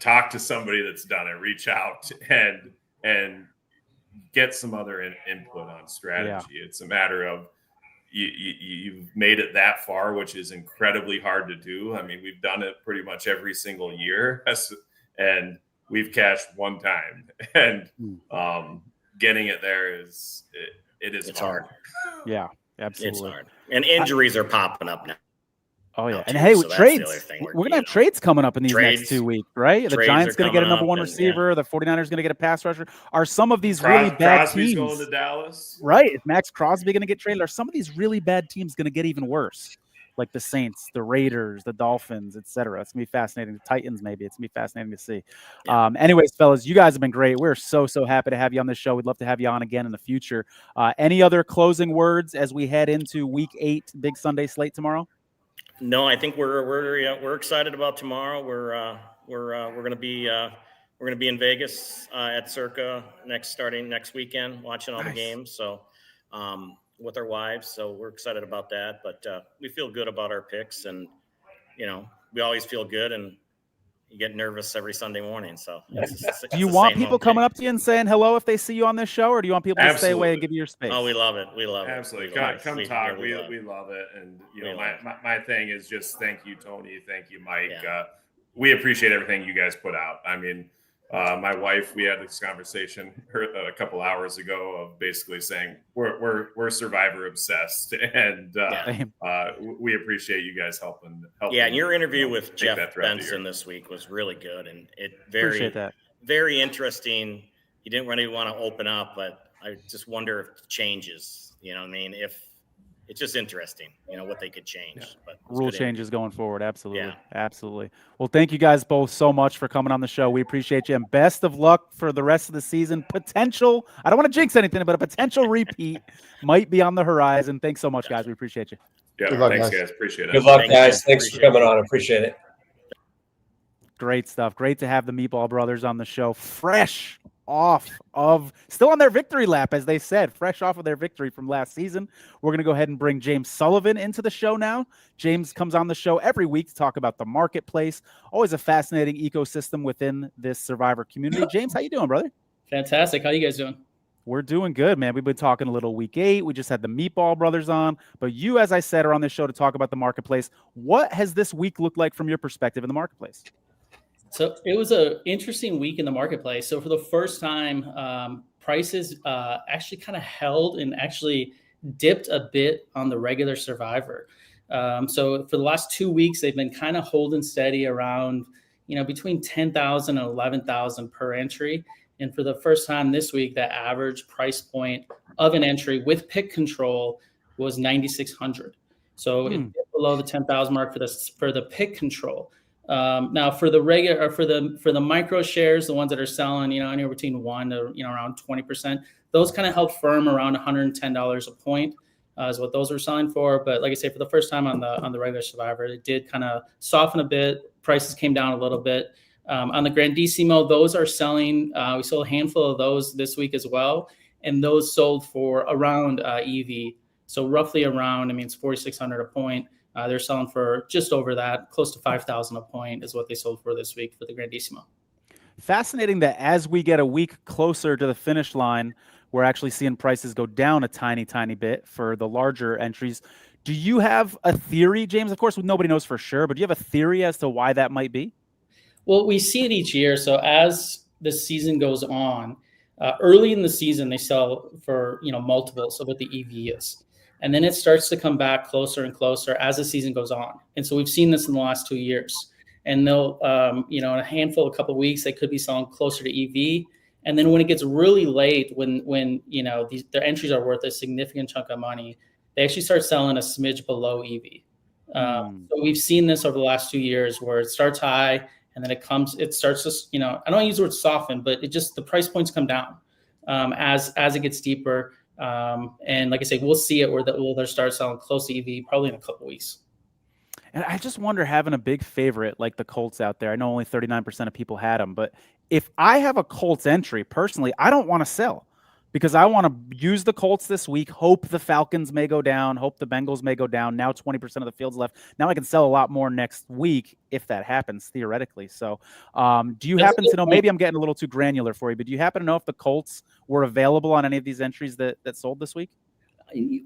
[SPEAKER 5] talk to somebody that's done it, reach out and get some other input on strategy. It's a matter of, you've made it that far, which is incredibly hard to do. I mean, we've done it pretty much every single year, and we've cashed one time, and getting it there is hard.
[SPEAKER 2] Yeah, absolutely.
[SPEAKER 6] It's hard, and injuries are popping up now.
[SPEAKER 2] Oh yeah,
[SPEAKER 6] too,
[SPEAKER 2] and hey,
[SPEAKER 6] so
[SPEAKER 2] with
[SPEAKER 6] that's
[SPEAKER 2] trades,
[SPEAKER 6] the other thing
[SPEAKER 2] we're gonna have trades coming up in these next 2 weeks, right? The
[SPEAKER 6] Trades
[SPEAKER 2] Giants
[SPEAKER 6] are
[SPEAKER 2] gonna get a
[SPEAKER 6] coming
[SPEAKER 2] number
[SPEAKER 6] up,
[SPEAKER 2] one
[SPEAKER 6] and,
[SPEAKER 2] receiver. The 49ers gonna get a pass rusher. Are some of these really bad
[SPEAKER 5] Crosby's
[SPEAKER 2] teams
[SPEAKER 5] going to Dallas,
[SPEAKER 2] right? Is Max Crosby gonna get traded? Are some of these really bad teams gonna get even worse? Like the Saints, the Raiders, the Dolphins, etc. It's gonna be fascinating. The Titans, maybe it's gonna be fascinating to see.
[SPEAKER 6] Yeah.
[SPEAKER 2] Anyways, fellas, you guys have been great. We're so happy to have you on the show. We'd love to have you on again in the future. Any other closing words as we head into Week 8, big Sunday slate tomorrow?
[SPEAKER 6] No, I think we're excited about tomorrow. We're going to be in Vegas at Circa starting next weekend, watching all the games. So with our wives, so we're excited about that. But we feel good about our picks, and we always feel good, and you get nervous every Sunday morning. So
[SPEAKER 2] do you want people coming up to you and saying hello if they see you on this show, or do you want people to stay away and give you your space?
[SPEAKER 6] Oh, we love it. We love it.
[SPEAKER 5] Absolutely.
[SPEAKER 6] We love
[SPEAKER 5] Come
[SPEAKER 6] it.
[SPEAKER 5] talk.
[SPEAKER 6] We
[SPEAKER 5] We love it. And
[SPEAKER 6] We love
[SPEAKER 5] my thing is just thank you, Tony. Thank you, Mike.
[SPEAKER 6] Yeah.
[SPEAKER 5] We appreciate everything you guys put out. I mean, my wife, we had this conversation a couple hours ago of basically saying we're Survivor obsessed, and we appreciate you guys helping.
[SPEAKER 6] Yeah, and your interview with
[SPEAKER 5] take
[SPEAKER 6] Jeff
[SPEAKER 5] that throughout the
[SPEAKER 6] Benson
[SPEAKER 5] year.
[SPEAKER 6] this week was really good, and
[SPEAKER 2] Appreciate that.
[SPEAKER 6] very interesting. He didn't really want to open up, but I just wonder if it changes. You know what I mean? If it's just interesting, what they could change.
[SPEAKER 5] Yeah.
[SPEAKER 6] But
[SPEAKER 2] Rule changes going forward. Absolutely.
[SPEAKER 6] Yeah.
[SPEAKER 2] Absolutely. Well, thank you guys both so much for coming on the show. We appreciate you, and best of luck for the rest of the season. Potential, I don't want to jinx anything, but a potential repeat might be on the horizon. Thanks so much, guys. We appreciate you.
[SPEAKER 5] Yeah,
[SPEAKER 3] Good luck,
[SPEAKER 5] thanks,
[SPEAKER 3] guys.
[SPEAKER 5] guys. Appreciate it.
[SPEAKER 4] Good luck,
[SPEAKER 6] Thanks,
[SPEAKER 4] guys. Thanks for
[SPEAKER 6] appreciate it.
[SPEAKER 4] coming on. Appreciate it.
[SPEAKER 2] Great stuff. Great to have the Meatball Brothers on the show. Still on their victory lap, as they said, fresh off of their victory from last season. We're going to go ahead and bring James Sullivan into the show now. James comes on the show every week to talk about the marketplace. Always a fascinating ecosystem within this Survivor community. James, how you doing, brother?
[SPEAKER 7] Fantastic. How you guys doing?
[SPEAKER 2] We're doing good, man. We've been talking a little Week 8. We just had the Meatball Brothers on. But you, as I said, are on this show to talk about the marketplace. What has this week looked like from your perspective in the marketplace?
[SPEAKER 7] So it was an interesting week in the marketplace. So for the first time, prices actually kind of held and actually dipped a bit on the regular Survivor. So for the last 2 weeks, they've been kind of holding steady around, between 10,000 and 11,000 per entry. And for the first time this week, the average price point of an entry with pick control was 9,600. So it dipped below the 10,000 mark for the pick control. Now for the regular, or for the micro shares, the ones that are selling, anywhere between 1 to around 20%, those kind of held firm around $110 a point is what those were selling for. But like I say, for the first time on the regular Survivor, it did kind of soften a bit. Prices came down a little bit. On the Grandissimo, those are selling. We sold a handful of those this week as well, and those sold for around EV. So roughly around, it's 4,600 a point. They're selling for just over that, close to 5,000 a point is what they sold for this week for the Grandissimo.
[SPEAKER 2] Fascinating that as we get a week closer to the finish line, we're actually seeing prices go down a tiny, tiny bit for the larger entries. Do you have a theory, James? Of course, nobody knows for sure, but do you have a theory as to why that might be?
[SPEAKER 7] Well, we see it each year. So as the season goes on, early in the season, they sell for, multiples of what the EV is. And then it starts to come back closer and closer as the season goes on. And so we've seen this in the last 2 years. And they'll, in a handful, a couple of weeks, they could be selling closer to EV. And then when it gets really late, when their entries are worth a significant chunk of money, they actually start selling a smidge below EV. So we've seen this over the last 2 years where it starts high and then it starts to, I don't want to use the word soften, but the price points come down as it gets deeper. And like I say, we'll see it where they'll start selling close to EV probably in a couple weeks.
[SPEAKER 2] And I just wonder, having a big favorite like the Colts out there, I know only 39% of people had them, but if I have a Colts entry, personally, I don't want to sell because I want to use the Colts this week, hope the Falcons may go down, hope the Bengals may go down. Now 20% of the field's left. Now I can sell a lot more next week if that happens, theoretically. So do you happen to know, maybe I'm getting a little too granular for you, but do you happen to know if the Colts were available on any of these entries that sold this week?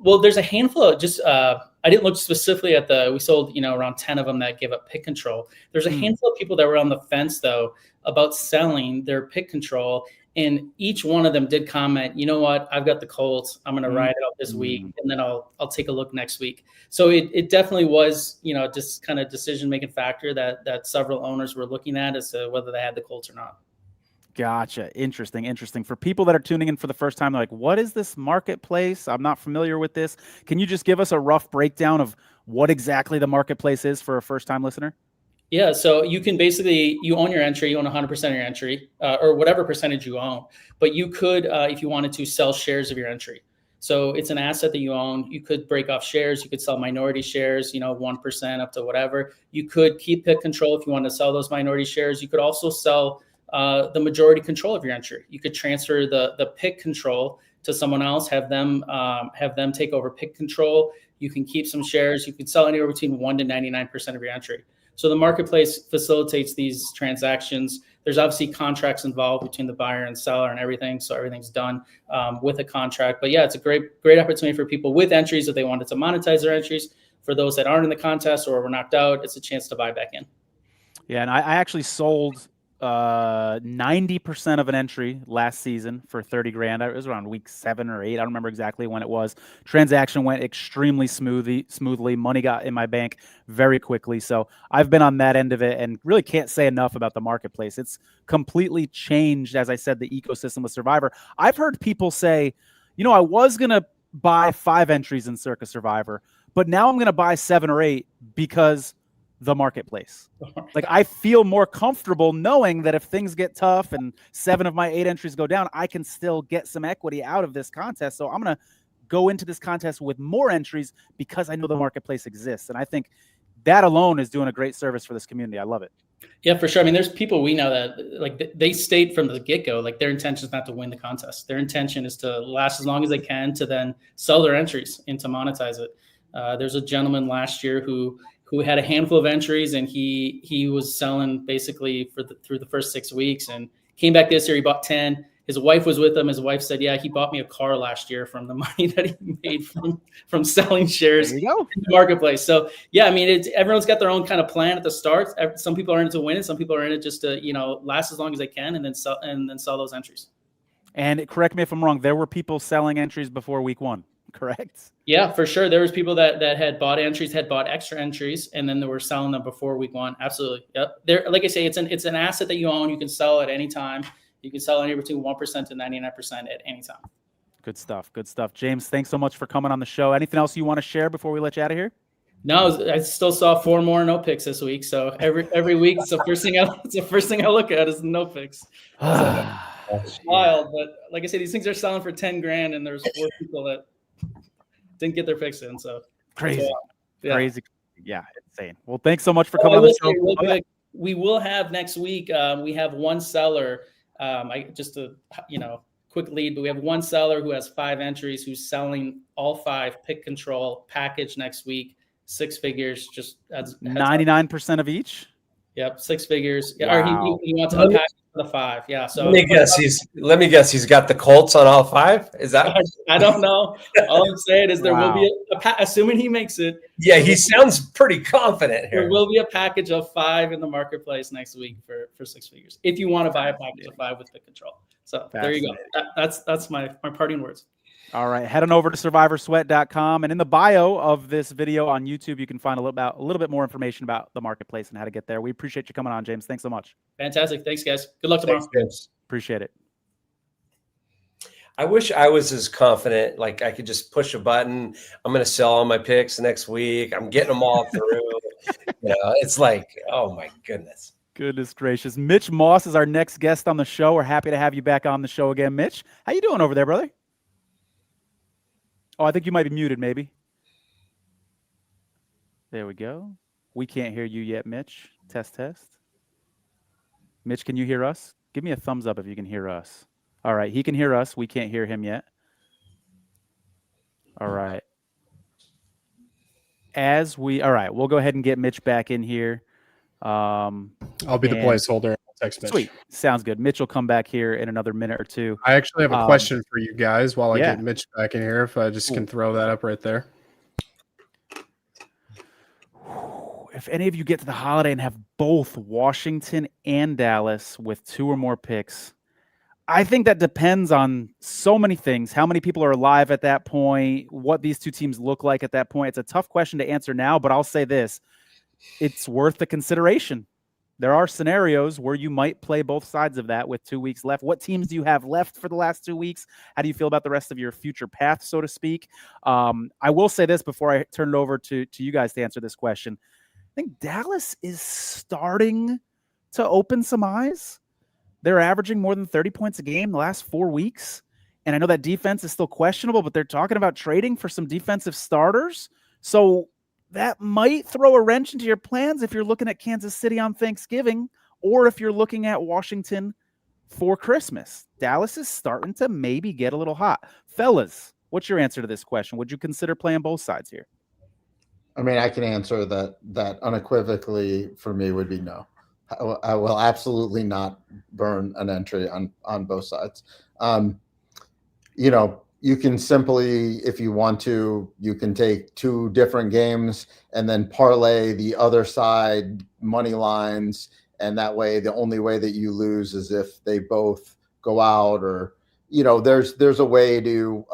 [SPEAKER 7] Well, there's a handful of just, I didn't look specifically at we sold, around 10 of them that give up pick control. There's a handful of people that were on the fence though, about selling their pick control. And each one of them did comment, you know what, I've got the Colts. I'm going to ride it out this week. And then I'll take a look next week. So it definitely was, just kind of decision-making factor that several owners were looking at as to whether they had the Colts or not.
[SPEAKER 2] Gotcha. Interesting. For people that are tuning in for the first time, they're like, what is this marketplace? I'm not familiar with this. Can you just give us a rough breakdown of what exactly the marketplace is for a first-time listener?
[SPEAKER 7] Yeah, so you can basically, you own your entry, you own 100% of your entry, or whatever percentage you own. But you could, if you wanted to, sell shares of your entry. So it's an asset that you own. You could break off shares. You could sell minority shares, 1% up to whatever. You could keep pick control if you want to sell those minority shares. You could also sell the majority control of your entry. You could transfer the pick control to someone else, have them take over pick control. You can keep some shares. You can sell anywhere between 1 to 99% of your entry. So the marketplace facilitates these transactions. There's obviously contracts involved between the buyer and seller and everything. So everything's done with a contract. But yeah, it's a great opportunity for people with entries if they wanted to monetize their entries. For those that aren't in the contest or were knocked out, it's a chance to buy back in.
[SPEAKER 2] Yeah, and I actually sold 90% of an entry last season for 30 grand. It was around week 7 or 8. I don't remember exactly when it was. Transaction went extremely smoothly. Money got in my bank very quickly. So I've been on that end of it and really can't say enough about the marketplace. It's completely changed, as I said, the ecosystem with Survivor. I've heard people say, I was going to buy 5 entries in Circa Survivor, but now I'm going to buy 7 or 8 because the marketplace. Like, I feel more comfortable knowing that if things get tough and 7 of my 8 entries go down, I can still get some equity out of this contest. So I'm going to go into this contest with more entries because I know the marketplace exists. And I think that alone is doing a great service for this community. I love it.
[SPEAKER 7] Yeah, for sure. I mean, there's people we know that like they state from the get-go, like their intention is not to win the contest. Their intention is to last as long as they can to then sell their entries and to monetize it. There's a gentleman last year who had a handful of entries and he was selling basically through the first 6 weeks and came back this year. He bought 10. His wife was with him. His wife said, yeah, he bought me a car last year from the money that he made from selling shares in the marketplace. So yeah, I mean, everyone's got their own kind of plan at the start. Some people are in it to win it. Some people are in it just to, last as long as they can and then sell those entries. And
[SPEAKER 2] correct me if I'm wrong, there were people selling entries before week 1. Correct?
[SPEAKER 7] Yeah, for sure. There was people that had bought entries, had bought extra entries, and then they were selling them before week 1. Absolutely. Yep. Like I say, it's an asset that you own. You can sell at any time. You can sell anywhere between 1% to 99% at any time.
[SPEAKER 2] Good stuff. James, thanks so much for coming on the show. Anything else you want to share before we let you out of here?
[SPEAKER 7] No, I still saw 4 more no picks this week. So every week, it's the first thing I look at is no picks. It's wild, but like I said, these things are selling for 10 grand, and there's 4 people that didn't get their picks in. So
[SPEAKER 2] crazy. Yeah, insane. Well, thanks so much for coming on the show.
[SPEAKER 7] We will have next week. We have one seller. Quick lead, but we have one seller who has 5 entries who's selling all 5 pick control package next week. 6 figures, just
[SPEAKER 2] 99% of each.
[SPEAKER 7] Yep, 6 figures.
[SPEAKER 2] Wow.
[SPEAKER 7] Or he wants to unpack the 5. Yeah. So
[SPEAKER 4] let me guess. He's got the Colts on all 5. Is that?
[SPEAKER 7] I don't know. All I'm saying is there will be assuming he makes it.
[SPEAKER 4] Yeah, he sounds pretty confident here.
[SPEAKER 7] There will be a package of 5 in the marketplace next week for 6 figures. If you want to buy a package of 5 with the control. So there you go. That's my parting words.
[SPEAKER 2] All right, head on over to survivorsweat.com, and in the bio of this video on YouTube, you can find a little bit more information about the marketplace and how to get there. We appreciate you coming on, James. Thanks so much.
[SPEAKER 7] Fantastic. Thanks, guys. Good luck tomorrow.
[SPEAKER 4] Thanks,
[SPEAKER 2] appreciate it.
[SPEAKER 4] I wish I was as confident, like I could just push a button. I'm going to sell all my picks next week. I'm getting them all through. It's like, oh my goodness.
[SPEAKER 2] Goodness gracious. Mitch Moss is our next guest on the show. We're happy to have you back on the show again, Mitch. How you doing over there, brother? Oh, I think you might be muted, maybe. There we go. We can't hear you yet, Mitch. Test. Mitch, can you hear us? Give me a thumbs up if you can hear us. All right, he can hear us. We can't hear him yet. All right. All right, we'll go ahead and get Mitch back in here.
[SPEAKER 1] I'll be the placeholder. Text Mitch.
[SPEAKER 2] Sweet. Sounds good. Mitch will come back here in another minute or two.
[SPEAKER 1] I actually have a question for you guys while I
[SPEAKER 2] yeah.
[SPEAKER 1] get Mitch back in here. If I just can throw that up right there.
[SPEAKER 2] If any of you get to the holiday and have both Washington and Dallas with 2 or more picks, I think that depends on so many things. How many people are alive at that point? What these two teams look like at that point? It's a tough question to answer now, but I'll say this. It's worth the consideration. There are scenarios where you might play both sides of that with 2 weeks left. What teams do you have left for the last 2 weeks? How do you feel about the rest of your future path, so to speak? I will say this before I turn it over to you guys to answer this question. I think Dallas is starting to open some eyes. They're averaging more than 30 points a game the last 4 weeks. And I know that defense is still questionable, but they're talking about trading for some defensive starters. So that might throw a wrench into your plans if you're looking at Kansas City on Thanksgiving or if you're looking at Washington for Christmas. Dallas is starting to maybe get a little hot. Fellas, what's your answer to this question? Would you consider playing both sides here?
[SPEAKER 3] I mean, I can answer that unequivocally for me would be no. I will absolutely not burn an entry on both sides. You can simply, if you want to, you can take 2 different games and then parlay the other side money lines. And that way, the only way that you lose is if they both go out, or, there's a way to,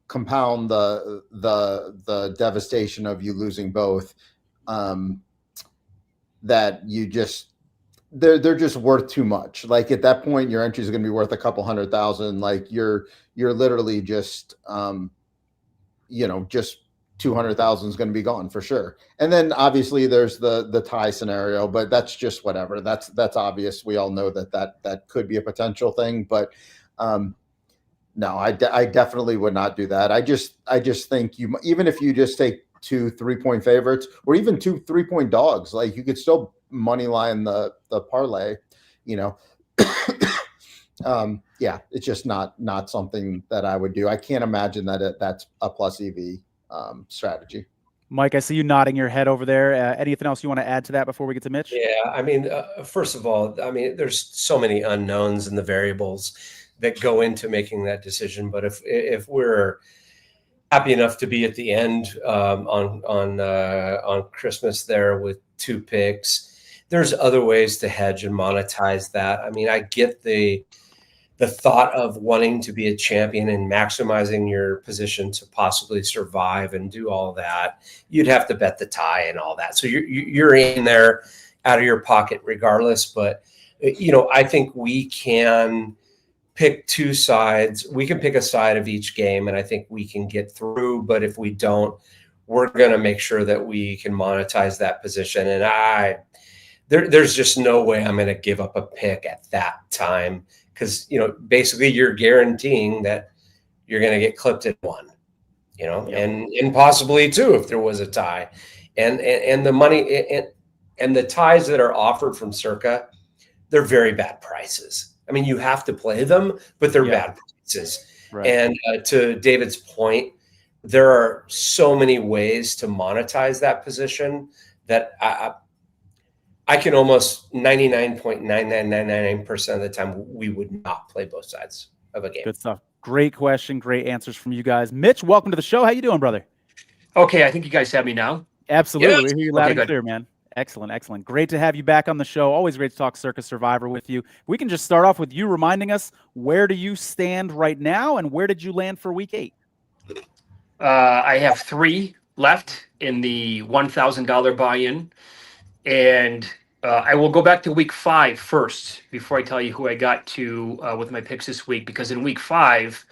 [SPEAKER 3] compound the devastation of you losing both. That you just, they're just worth too much. Like at that point, your entries are going to be worth a couple $100,000. Like you're literally just, just 200,000 is going to be gone for sure. And then obviously there's the tie scenario, but that's just whatever. That's obvious. We all know that could be a potential thing, but no, I definitely would not do that. I just think even if you just take 2 3-point favorites or even 2 3-point dogs, like you could still money line the parlay, it's just not something that I would do. I can't imagine that's a plus EV strategy.
[SPEAKER 2] Mike, I see you nodding your head over there. Anything else you want to add to that before we get to Mitch?
[SPEAKER 4] Yeah, I mean, first of all, there's so many unknowns and the variables that go into making that decision. But if we're happy enough to be at the end on Christmas there with 2 picks, there's other ways to hedge and monetize that. I mean, I get the thought of wanting to be a champion and maximizing your position to possibly survive and do all that. You'd have to bet the tie and all that. So you're in there out of your pocket regardless. But, I think we can pick 2 sides. We can pick a side of each game, and I think we can get through. But if we don't, we're going to make sure that we can monetize that position. And there's just no way I'm going to give up a pick at that time, because basically you're guaranteeing that you're going to get clipped at 1, and possibly 2 if there was a tie, and the money and the ties that are offered from Circa, they're very bad prices. I mean, you have to play them, but they're bad prices. Right. And to David's point, there are so many ways to monetize that position that I can almost 99.9999% of the time we would not play both sides of a game.
[SPEAKER 2] Good stuff. Great question. Great answers from you guys. Mitch, welcome to the show. How you doing, brother?
[SPEAKER 8] Okay, I think you guys have me now.
[SPEAKER 2] Absolutely. We hear you loud and clear, man. Excellent. Great to have you back on the show. Always great to talk Circa Survivor with you. We can just start off with you reminding us, where do you stand right now and where did you land for week 8?
[SPEAKER 8] I have 3 left in the $1,000 buy-in. And I will go back to week 5 first before I tell you who I got to with my picks this week, because in week 5,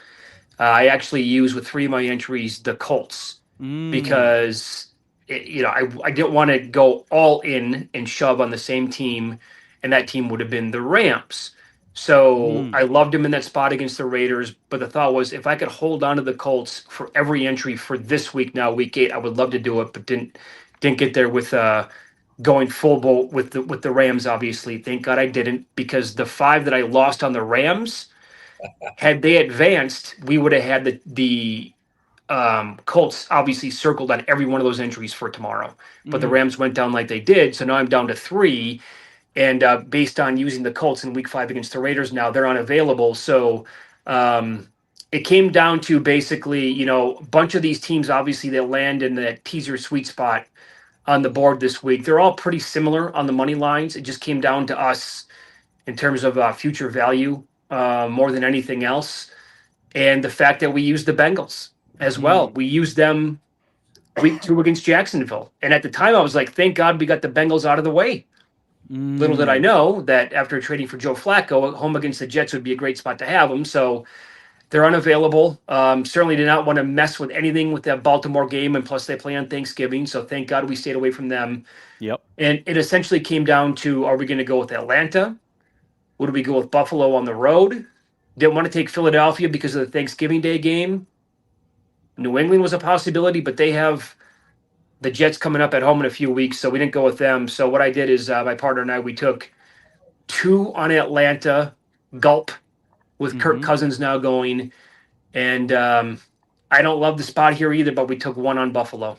[SPEAKER 8] I actually used with 3 of my entries the Colts because I didn't want to go all in and shove on the same team, and that team would have been the Rams. So I loved him in that spot against the Raiders, but the thought was if I could hold on to the Colts for every entry for this week, now week 8, I would love to do it, but didn't get there with going full bolt with the Rams. Obviously, thank God I didn't, because the 5 that I lost on the Rams, had they advanced, we would have had the Colts obviously circled on every one of those entries for tomorrow, but the Rams went down like they did. So now I'm down to 3. And based on using the Colts in week 5 against the Raiders now, they're unavailable. So it came down to basically, a bunch of these teams, obviously, that land in the teaser sweet spot on the board this week. They're all pretty similar on the money lines. It just came down to us in terms of future value more than anything else. And the fact that we used the Bengals as well. We used them week 2 against Jacksonville. And at the time, I was like, thank God we got the Bengals out of the way. Little did I know that after trading for Joe Flacco, home against the Jets would be a great spot to have them. So they're unavailable. Certainly did not want to mess with anything with that Baltimore game. And plus, they play on Thanksgiving. So thank God we stayed away from them.
[SPEAKER 2] Yep.
[SPEAKER 8] And it essentially came down to, are we going to go with Atlanta? Would we go with Buffalo on the road? Didn't want to take Philadelphia because of the Thanksgiving Day game. New England was a possibility, but they have the Jets coming up at home in a few weeks, so we didn't go with them. So what I did is my partner and I, we took 2 on Atlanta, gulp, with Kirk Cousins now going. And I don't love the spot here either, but we took 1 on Buffalo.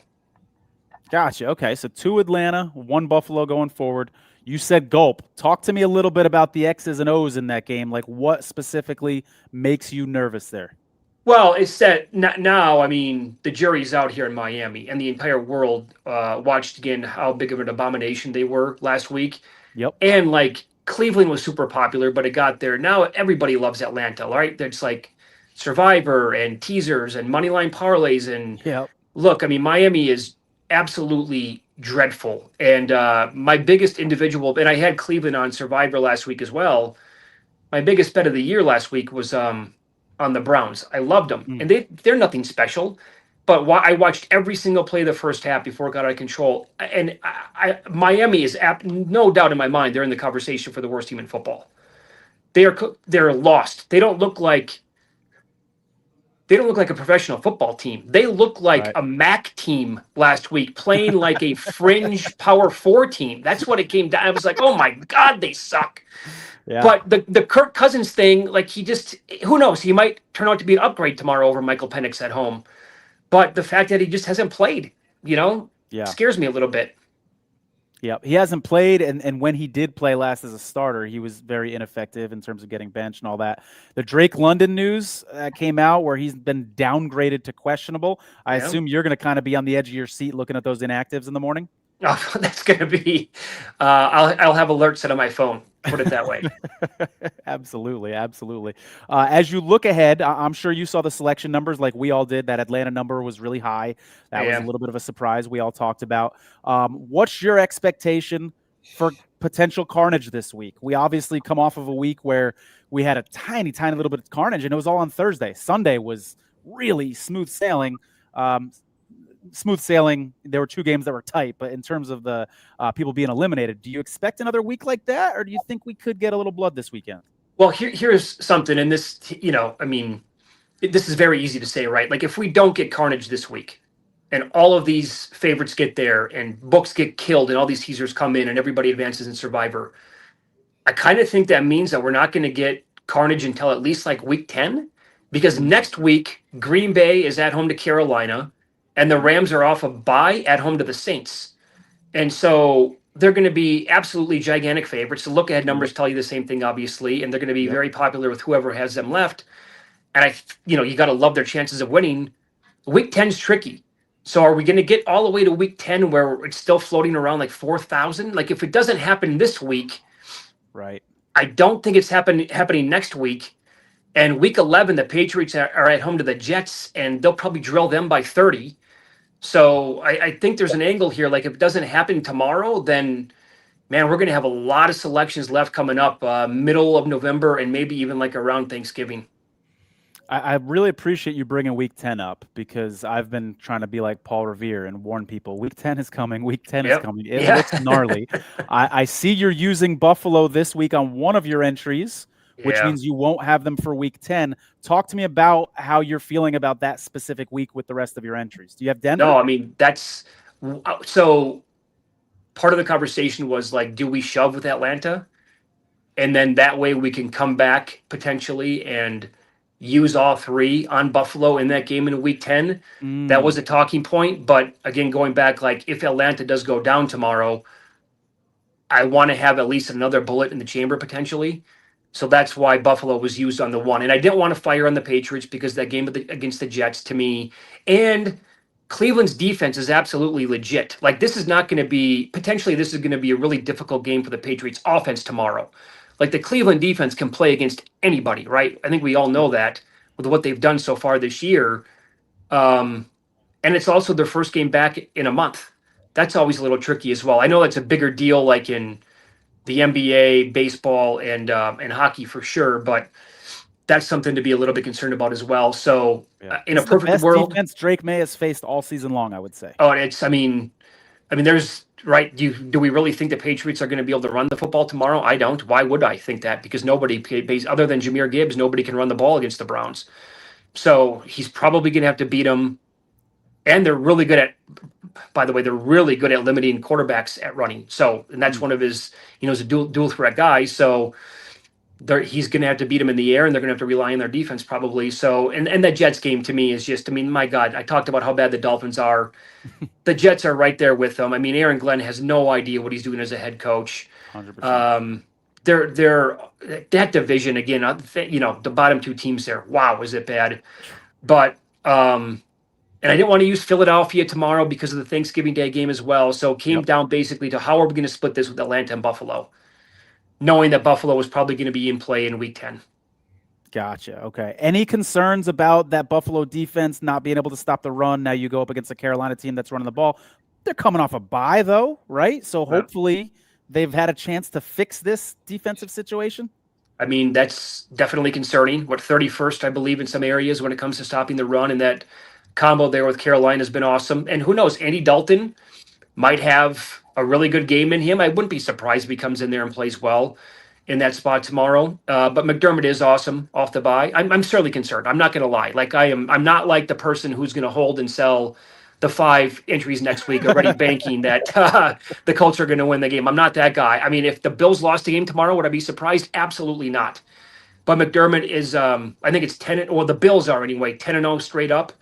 [SPEAKER 2] Gotcha. Okay, so 2 Atlanta, 1 Buffalo going forward. You said gulp. Talk to me a little bit about the X's and O's in that game. Like, what specifically makes you nervous there?
[SPEAKER 8] Well, it's that now, I mean, the jury's out here in Miami, and the entire world watched again how big of an abomination they were last week.
[SPEAKER 2] Yep.
[SPEAKER 8] And, like, Cleveland was super popular, but it got there. Now everybody loves Atlanta, right? There's, like, Survivor and teasers and moneyline parlays. And, look, I mean, Miami is absolutely dreadful. And my biggest individual, and I had Cleveland on Survivor last week as well, my biggest bet of the year last week was on the Browns. I loved them. And they're nothing special, but I watched every single play of the first half before it got out of control. And Miami is no doubt in my mind, they're in the conversation for the worst team in football. They're lost. They don't look like a professional football team. They look like a MAC team last week, playing like a fringe Power 4 team. That's what it came down. I was like, oh my God, they suck. Yeah. But the Kirk Cousins thing, like, who knows? He might turn out to be an upgrade tomorrow over Michael Penix at home. But the fact that he just hasn't played, scares me a little bit.
[SPEAKER 2] Yeah, he hasn't played, and when he did play last as a starter, he was very ineffective in terms of getting benched and all that. The Drake London news came out where he's been downgraded to questionable. I assume you're going to kind of be on the edge of your seat looking at those inactives in the morning?
[SPEAKER 8] Oh, that's going to be I'll have alerts set on my phone. Put it that way.
[SPEAKER 2] Absolutely. As you look ahead, I'm sure you saw the selection numbers like we all did. That Atlanta number was really high. That was a little bit of a surprise we all talked about. What's your expectation for potential carnage this week? We obviously come off of a week where we had a tiny little bit of carnage, and it was all on Thursday. Sunday was really smooth sailing. There were 2 games that were tight, but in terms of the people being eliminated, do you expect another week like that, or do you think we could get a little blood this weekend?
[SPEAKER 8] Well, here's something, and this, I mean, this is very easy to say, right? Like, if we don't get carnage this week, and all of these favorites get there, and books get killed, and all these teasers come in, and everybody advances in Survivor, I kind of think that means that we're not going to get carnage until at least like week 10, because next week Green Bay is at home to Carolina. And the Rams are off a bye at home to the Saints. And so they're going to be absolutely gigantic favorites. The look-ahead numbers tell you the same thing, obviously, and they're going to be very popular with whoever has them left. And you got to love their chances of winning. Week 10 is tricky. So are we going to get all the way to week 10 where it's still floating around like 4,000? Like, if it doesn't happen this week,
[SPEAKER 2] right? I
[SPEAKER 8] don't think it's happening next week. And week 11, the Patriots are at home to the Jets, and they'll probably drill them by 30. So I think there's an angle here. Like, if it doesn't happen tomorrow, then, man, we're going to have a lot of selections left coming up middle of November and maybe even like around Thanksgiving.
[SPEAKER 2] I really appreciate you bringing week 10 up, because I've been trying to be like Paul Revere and warn people, week 10 is coming. Week 10 is coming. It looks gnarly. I see you're using Buffalo this week on one of your entries, which means you won't have them for week 10. Talk to me about how you're feeling about that specific week with the rest of your entries. Do you have Denver?
[SPEAKER 8] No, I mean, so part of the conversation was like, do we shove with Atlanta? And then that way we can come back potentially and use all 3 on Buffalo in that game in week 10. That was a talking point. But again, going back, like, if Atlanta does go down tomorrow, I want to have at least another bullet in the chamber potentially. So that's why Buffalo was used on the one. And I didn't want to fire on the Patriots because that game against the Jets to me. And Cleveland's defense is absolutely legit. Like this is not going to be, potentially this is going to be a really difficult game for the Patriots offense tomorrow. Like the Cleveland defense can play against anybody, right? I think we all know that with what they've done so far this year. And it's also their first game back in a month. That's always a little tricky as well. I know that's a bigger deal like in the NBA, baseball, and hockey for sure, but that's something to be a little bit concerned about as well. So in a perfect
[SPEAKER 2] the best
[SPEAKER 8] world,
[SPEAKER 2] defense Drake May has faced all season long, I would say.
[SPEAKER 8] Oh, I mean, there's right. Do we really think the Patriots are going to be able to run the football tomorrow? I don't. Why would I think that? Because nobody other than Jahmyr Gibbs, nobody can run the ball against the Browns. So he's probably going to have to beat them. And they're really good at, by the way, they're really good at limiting quarterbacks at running. So, and that's one of his, he's a dual threat guy. So he's going to have to beat them in the air, and they're going to have to rely on their defense probably. So, and that Jets game to me is just, my God, I talked about how bad the Dolphins are. The Jets are right there with them. Aaron Glenn has no idea what he's doing as a head coach.
[SPEAKER 2] 100%.
[SPEAKER 8] They're that division again, the bottom two teams there. Wow, is it bad? But, and I didn't want to use Philadelphia tomorrow because of the Thanksgiving Day game as well. So it came down basically to how are we going to split this with Atlanta and Buffalo, knowing that Buffalo was probably going to be in play in Week 10.
[SPEAKER 2] Gotcha. Okay. Any concerns about that Buffalo defense not being able to stop the run? Now you go up against a Carolina team that's running the ball. They're coming off a bye, though, right? So hopefully they've had a chance to fix this defensive situation.
[SPEAKER 8] That's definitely concerning. 31st, I believe, in some areas when it comes to stopping the run, and that combo there with Carolina has been awesome. And who knows, Andy Dalton might have a really good game in him. I wouldn't be surprised if he comes in there and plays well in that spot tomorrow. But McDermott is awesome off the bye. I'm certainly concerned. I'm not going to lie. I'm not like the person who's going to hold and sell the 5 entries next week, already banking that the Colts are going to win the game. I'm not that guy. If the Bills lost the game tomorrow, would I be surprised? Absolutely not. But McDermott is, I think it's 10, or the Bills are anyway, 10-0 straight up,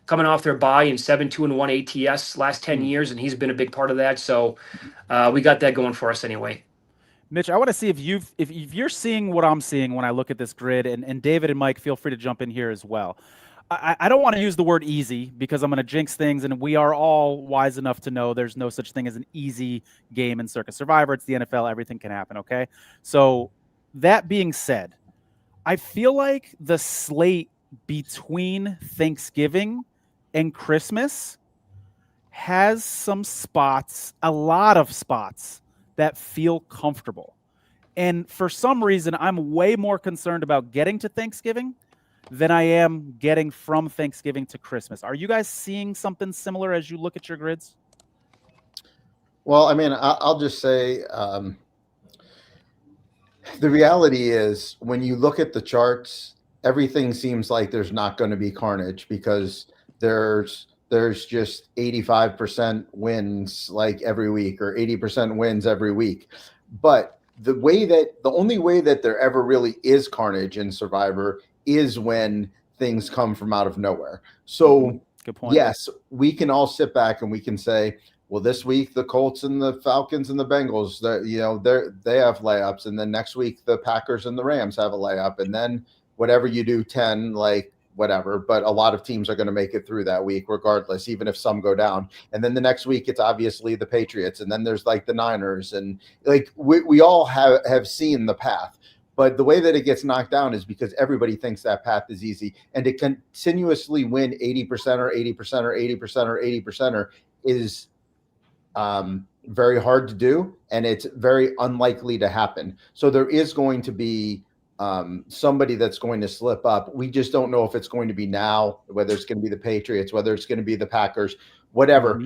[SPEAKER 8] coming off their bye in 7-2-1 ATS last 10 years, and he's been a big part of that. So we got that going for us anyway.
[SPEAKER 2] Mitch, I want to see if you're seeing what I'm seeing when I look at this grid, and David and Mike, feel free to jump in here as well. I don't want to use the word easy because I'm going to jinx things, and we are all wise enough to know there's no such thing as an easy game in Circa Survivor. It's the NFL. Everything can happen, okay? So that being said, I feel like the slate between Thanksgiving and Christmas has some spots, a lot of spots that feel comfortable. And for some reason, I'm way more concerned about getting to Thanksgiving than I am getting from Thanksgiving to Christmas. Are you guys seeing something similar as you look at your grids?
[SPEAKER 3] Well, I'll just say the reality is when you look at the charts, everything seems like there's not going to be carnage because there's just 85% wins like every week or 80% wins every week. But the only way that there ever really is carnage in Survivor is when things come from out of nowhere. So
[SPEAKER 2] good point.
[SPEAKER 3] Yes, we can all sit back and we can say, well, this week the Colts and the Falcons and the Bengals, they have layups, and then next week the Packers and the Rams have a layup, and then whatever you do 10, whatever, but a lot of teams are going to make it through that week regardless, even if some go down. And then the next week it's obviously the Patriots, and then there's the Niners, and we all have seen the path. But the way that it gets knocked down is because everybody thinks that path is easy, and to continuously win 80% or 80% or 80% or 80% is very hard to do, and it's very unlikely to happen. So there is going to be somebody that's going to slip up. We just don't know if it's going to be now, whether it's going to be the Patriots, whether it's going to be the Packers, whatever.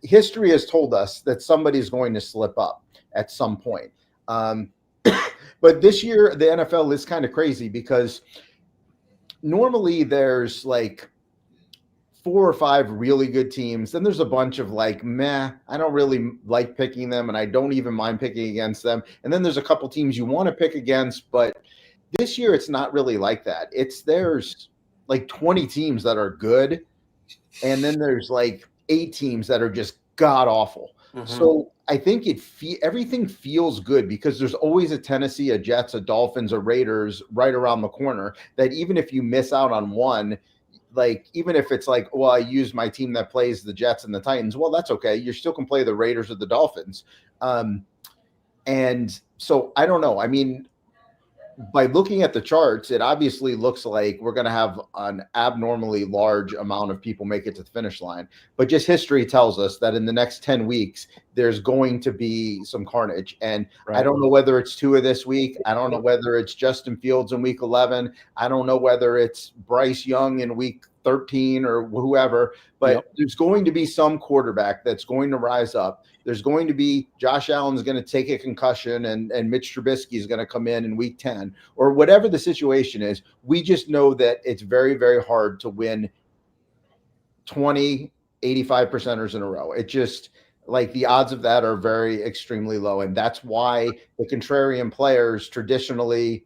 [SPEAKER 3] History has told us that somebody's going to slip up at some point. But this year, the NFL is kind of crazy because normally there's 4 or 5 really good teams. Then there's a bunch of meh, I don't really like picking them, and I don't even mind picking against them. And then there's a couple teams you want to pick against, but this year it's not really like that. There's 20 teams that are good, and then there's 8 teams that are just god awful. So I think everything feels good because there's always a Tennessee, a Jets, a Dolphins, a Raiders right around the corner that even if you miss out on one, like even if it's like, well, I used my team that plays the Jets and the Titans, well, that's okay. You still can play the Raiders or the Dolphins. And so I don't know. I mean, by looking at the charts, it obviously looks like we're going to have an abnormally large amount of people make it to the finish line. But just history tells us that in the next 10 weeks, there's going to be some carnage. And I don't know whether it's Tua this week. I don't know whether it's Justin Fields in week 11. I don't know whether it's Bryce Young in week 13 or whoever. But there's going to be some quarterback that's going to rise up. There's going to be Josh Allen's going to take a concussion and Mitch Trubisky is going to come in week 10 or whatever the situation is. We just know that it's very, very hard to win 20, 85%ers in a row. It just like the odds of that are very extremely low. And that's why the contrarian players traditionally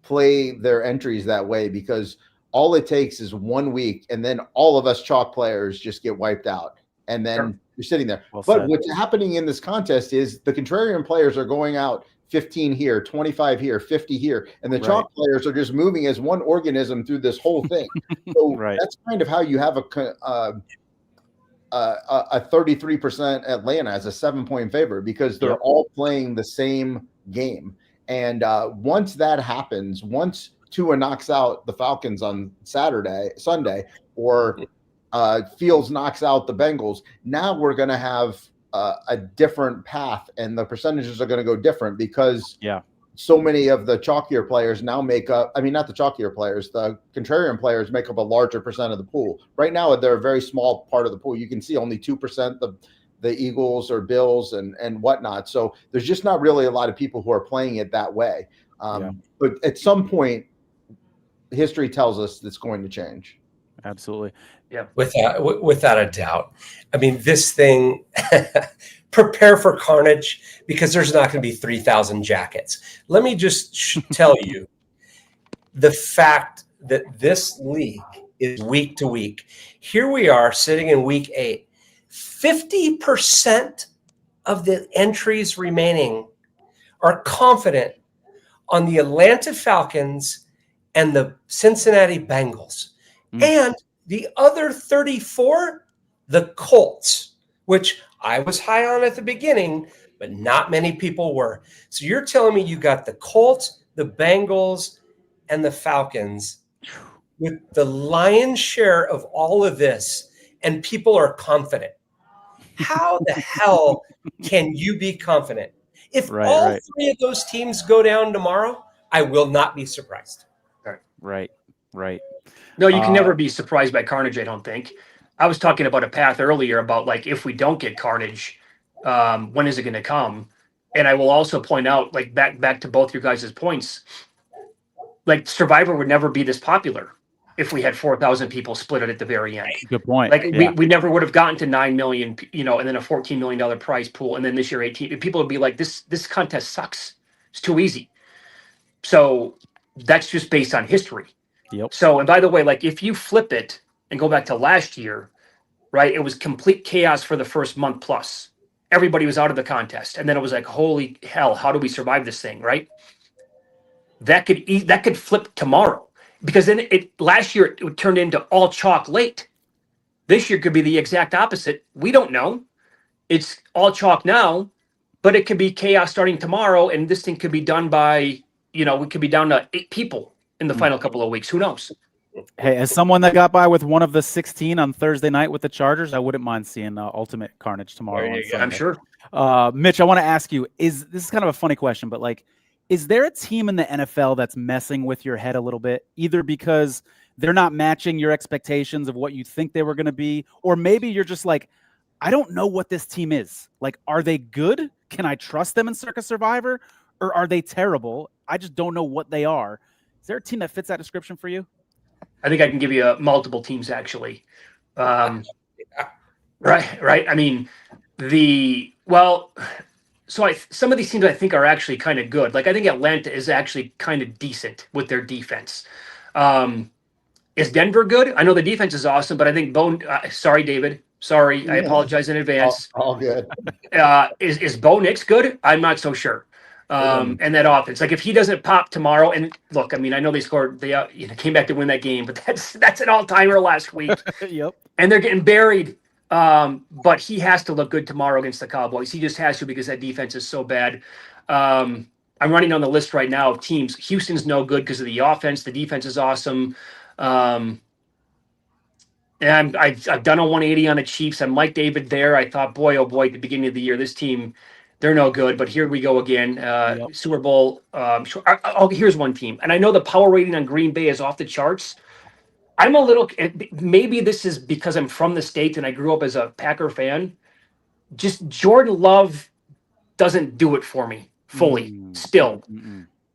[SPEAKER 3] play their entries that way, because all it takes is 1 week and then all of us chalk players just get wiped out. And then you're sitting there. Well but said. What's happening in this contest is the contrarian players are going out 15 here, 25 here, 50 here. And the chalk players are just moving as one organism through this whole thing. So that's kind of how you have a 33% Atlanta as a 7-point favorite, because they're all playing the same game. And once that happens, once Tua knocks out the Falcons on Sunday, or Fields knocks out the Bengals, now we're going to have a different path, and the percentages are going to go different because so many of the chalkier players now make up. I mean, not the chalkier players, the contrarian players make up a larger percent of the pool. Right now, they're a very small part of the pool. You can see only 2% of the Eagles or Bills and whatnot. So there's just not really a lot of people who are playing it that way. But at some point, history tells us it's going to change.
[SPEAKER 2] Absolutely.
[SPEAKER 4] Yeah. Without a doubt. I mean, this thing, prepare for carnage because there's not going to be 3,000 jackets. Let me just tell you the fact that this league is week to week. Here we are sitting in week 8. 50% of the entries remaining are confident on the Atlanta Falcons and the Cincinnati Bengals. And the other 34, the Colts, which I was high on at the beginning, but not many people were. So you're telling me you got the Colts, the Bengals, and the Falcons with the lion's share of all of this, and people are confident. How the hell can you be confident? If all three of those teams go down tomorrow, I will not be surprised.
[SPEAKER 2] Right.
[SPEAKER 8] No, you can never be surprised by carnage, I don't think. I was talking about a path earlier about like if we don't get carnage, when is it going to come? And I will also point out, like back to both your guys' points, like Survivor would never be this popular if we had 4,000 people split it at the very end.
[SPEAKER 2] Good point.
[SPEAKER 8] Like we never would have gotten to 9 million, and then a $14 million prize pool, and then this year 18. People would be like, this contest sucks. It's too easy. So that's just based on history.
[SPEAKER 2] Yep.
[SPEAKER 8] So, and by the way, like if you flip it and go back to last year, right, it was complete chaos for the first month plus. Everybody was out of the contest. And then it was like, holy hell, how do we survive this thing, right? That could flip tomorrow, because then last year it turned into all chalk late. This year could be the exact opposite. We don't know. It's all chalk now, but it could be chaos starting tomorrow. And this thing could be done by, we could be down to 8 people in the final couple of weeks. Who knows?
[SPEAKER 2] Hey, as someone that got by with one of the 16 on Thursday night with the Chargers, I wouldn't mind seeing ultimate carnage tomorrow.
[SPEAKER 8] I'm sure.
[SPEAKER 2] Mitch, I want to ask you, this is kind of a funny question, but like, is there a team in the NFL that's messing with your head a little bit, either because they're not matching your expectations of what you think they were going to be, or maybe you're just like, I don't know what this team is. Like, are they good? Can I trust them in Circa Survivor? Or are they terrible? I just don't know what they are. Is there a team that fits that description for you?
[SPEAKER 8] I think I can give you multiple teams, actually. Right. I mean, some of these teams I think are actually kind of good. Like I think Atlanta is actually kind of decent with their defense. Is Denver good? I know the defense is awesome, but I think sorry, David, Sorry, I apologize in advance.
[SPEAKER 3] All good.
[SPEAKER 8] Is Bo Nix good? I'm not so sure. And that offense, like if he doesn't pop tomorrow, and look, I mean, I know they scored, they came back to win that game, but that's an all-timer last week.
[SPEAKER 2] Yep.
[SPEAKER 8] And they're getting buried. But he has to look good tomorrow against the Cowboys. He just has to because that defense is so bad. I'm running on the list right now of teams. Houston's no good because of the offense. The defense is awesome. And I've done a 180 on the Chiefs. I'm like David there. I thought, boy, oh boy, at the beginning of the year, this team, they're no good. But here we go again. Super Bowl. Here's one team. And I know the power rating on Green Bay is off the charts. I'm a little, maybe this is because I'm from the States and I grew up as a Packer fan. Just Jordan Love doesn't do it for me fully still.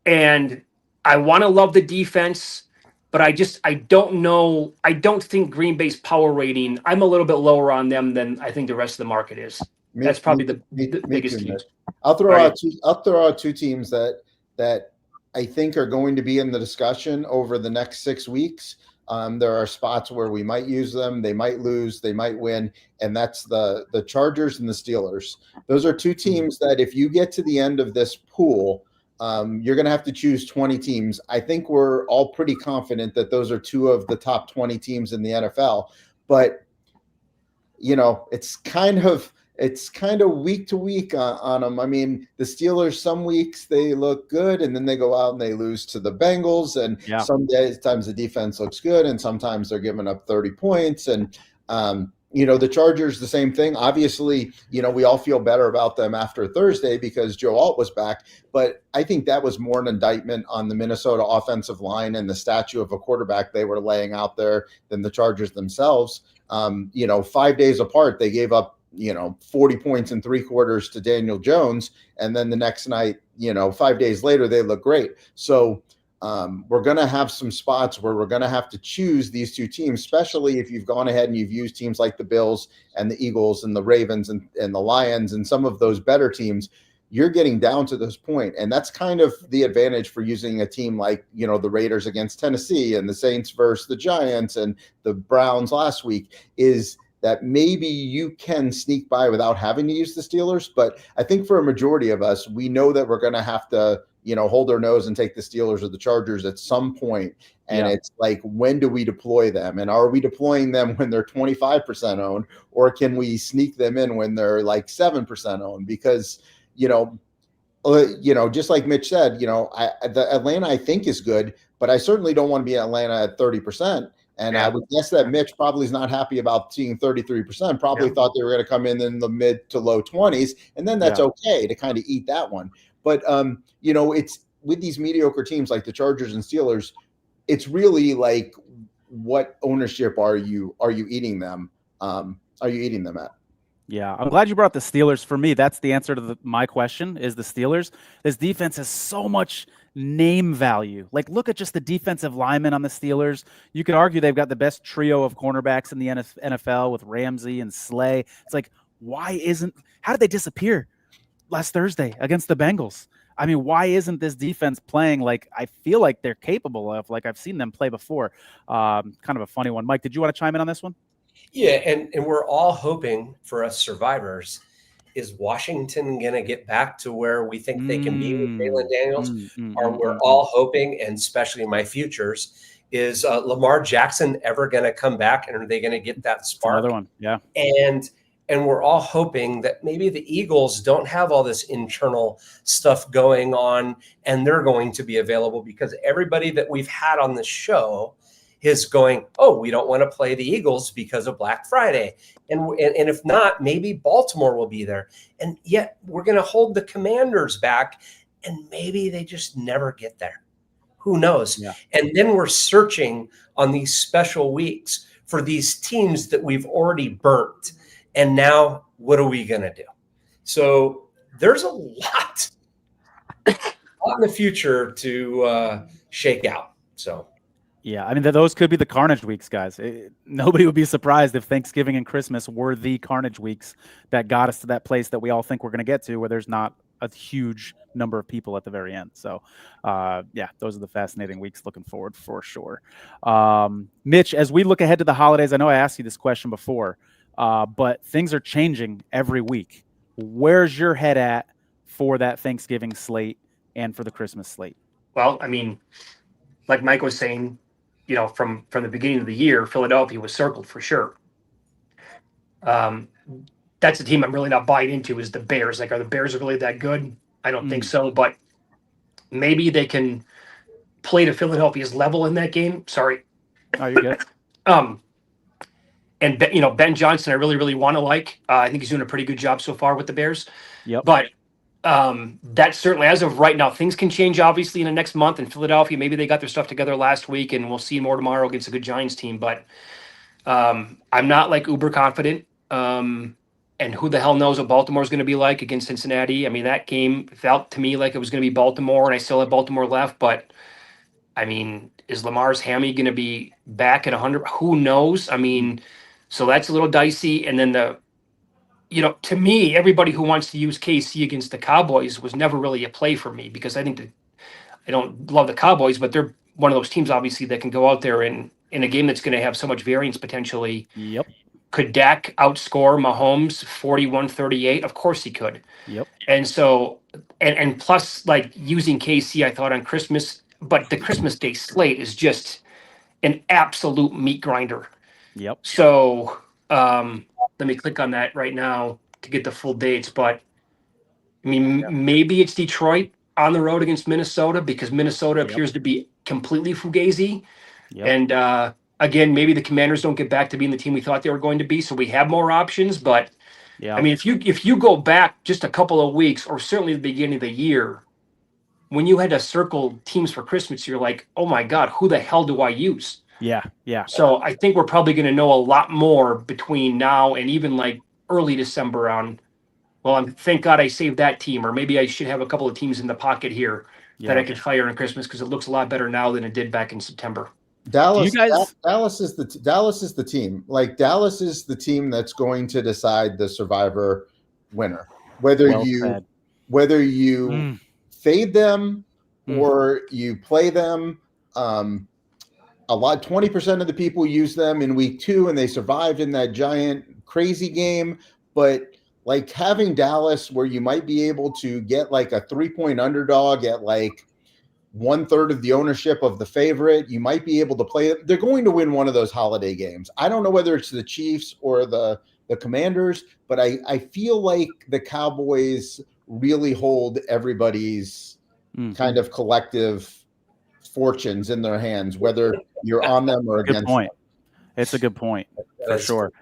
[SPEAKER 8] And I want to love the defense, but I don't know. I don't think Green Bay's power rating, I'm a little bit lower on them than I think the rest of the market is. That's probably the biggest team.
[SPEAKER 3] I'll throw out two teams that I think are going to be in the discussion over the next 6 weeks. There are spots where we might use them. They might lose, they might win. And that's the Chargers and the Steelers. Those are two teams that if you get to the end of this pool, you're going to have to choose 20 teams. I think we're all pretty confident that those are two of the top 20 teams in the NFL. But, it's kind of week to week on them. I mean, the Steelers, some weeks they look good and then they go out and they lose to the Bengals. And sometimes the defense looks good and sometimes they're giving up 30 points. And, the Chargers, the same thing. Obviously, we all feel better about them after Thursday because Joe Alt was back. But I think that was more an indictment on the Minnesota offensive line and the statue of a quarterback they were laying out there than the Chargers themselves. 5 days apart, they gave up 40 points in 3 quarters to Daniel Jones. And then the next night, 5 days later, they look great. So we're going to have some spots where we're going to have to choose these two teams, especially if you've gone ahead and you've used teams like the Bills and the Eagles and the Ravens and the Lions and some of those better teams. You're getting down to this point. And that's kind of the advantage for using a team like, the Raiders against Tennessee and the Saints versus the Giants and the Browns last week is that maybe you can sneak by without having to use the Steelers. But I think for a majority of us, we know that we're going to have to, hold our nose and take the Steelers or the Chargers at some point. And it's like, when do we deploy them? And are we deploying them when they're 25% owned? Or can we sneak them in when they're like 7% owned? Because, just like Mitch said, the Atlanta I think is good, but I certainly don't want to be Atlanta at 30%. And I would guess that Mitch probably is not happy about seeing 33%, probably thought they were going to come in the mid to low 20s. And then that's okay to kind of eat that one. But, it's with these mediocre teams like the Chargers and Steelers, it's really like, what ownership are you eating them? Are you eating them at?
[SPEAKER 2] Yeah, I'm glad you brought the Steelers. For me, that's the answer to my question is the Steelers. This defense has so much name value. Like, look at just the defensive linemen on the Steelers. You could argue they've got the best trio of cornerbacks in the NFL with Ramsey and Slay. It's like, how did they disappear last Thursday against the Bengals? I mean, why isn't this defense playing like I feel like they're capable of, like I've seen them play before? Kind of a funny one. Mike, did you want to chime in on this one?
[SPEAKER 4] Yeah, and we're all hoping for us survivors. Is Washington going to get back to where we think they can be with Jalen Daniels? Or we're all hoping, and especially my futures, is Lamar Jackson ever going to come back? And are they going to get that spark?
[SPEAKER 2] Another one, yeah.
[SPEAKER 4] And we're all hoping that maybe the Eagles don't have all this internal stuff going on, and they're going to be available because everybody that we've had on the show is going, oh, we don't want to play the Eagles because of Black Friday. And if not, maybe Baltimore will be there. And yet we're going to hold the Commanders back, and maybe they just never get there. Who knows? Yeah. And then we're searching on these special weeks for these teams that we've already burnt. And now what are we going to do? So there's a lot in the future to shake out. So.
[SPEAKER 2] Yeah, I mean, those could be the carnage weeks, guys. Nobody would be surprised if Thanksgiving and Christmas were the carnage weeks that got us to that place that we all think we're going to get to, where there's not a huge number of people at the very end. So, those are the fascinating weeks looking forward for sure. Mitch, as we look ahead to the holidays, I know I asked you this question before, but things are changing every week. Where's your head at for that Thanksgiving slate and for the Christmas slate?
[SPEAKER 8] Well, I mean, like Mike was saying, you know, from the beginning of the year, Philadelphia was circled for sure. That's a team I'm really not buying into is the Bears. Like, are the Bears really that good? I don't think so, but maybe they can play to Philadelphia's level in that game. Sorry.
[SPEAKER 2] Oh, you're good.
[SPEAKER 8] And Ben Johnson, I really, really want to like. I think he's doing a pretty good job so far with the Bears.
[SPEAKER 2] Yep.
[SPEAKER 8] But that certainly, as of right now, things can change obviously in the next month in Philadelphia. Maybe they got their stuff together last week, and we'll see more tomorrow against a good Giants team. But I'm not like uber confident. And who the hell knows what Baltimore's going to be like against Cincinnati? I mean, that game felt to me like it was going to be Baltimore, and I still have Baltimore left. But I mean, is Lamar's hammy going to be back at 100? Who knows? I mean, so that's a little dicey. And then to me, everybody who wants to use KC against the Cowboys was never really a play for me because I think I don't love the Cowboys, but they're one of those teams, obviously, that can go out there and in a game that's going to have so much variance potentially.
[SPEAKER 2] Yep.
[SPEAKER 8] Could Dak outscore Mahomes 41-38? Of course he could.
[SPEAKER 2] Yep.
[SPEAKER 8] And so, and plus, like using KC, I thought on Christmas, but the Christmas Day slate is just an absolute meat grinder.
[SPEAKER 2] Yep.
[SPEAKER 8] So let me click on that right now to get the full dates. But I mean, maybe it's Detroit on the road against Minnesota because Minnesota appears to be completely fugazi.
[SPEAKER 2] Yep.
[SPEAKER 8] And again, maybe the Commanders don't get back to being the team we thought they were going to be, so we have more options. But I mean, if you go back just a couple of weeks, or certainly the beginning of the year, when you had to circle teams for Christmas, you're like, oh my God, who the hell do I use?
[SPEAKER 2] Yeah.
[SPEAKER 8] So I think we're probably going to know a lot more between now and even like early December on, well, thank God I saved that team, or maybe I should have a couple of teams in the pocket here that I could fire on Christmas because it looks a lot better now than it did back in September.
[SPEAKER 3] Dallas is the team. Like, Dallas is the team that's going to decide the Survivor winner. Whether you fade them or you play them. 20% of the people use them in week 2 and they survived in that giant crazy game. But like having Dallas where you might be able to get like a 3-point underdog at like 1/3 of the ownership of the favorite, you might be able to play it. They're going to win one of those holiday games. I don't know whether it's the Chiefs or the Commanders, but I feel like the Cowboys really hold everybody's kind of collective fortunes in their hands, whether you're on them or against them.
[SPEAKER 2] It's a good point for sure.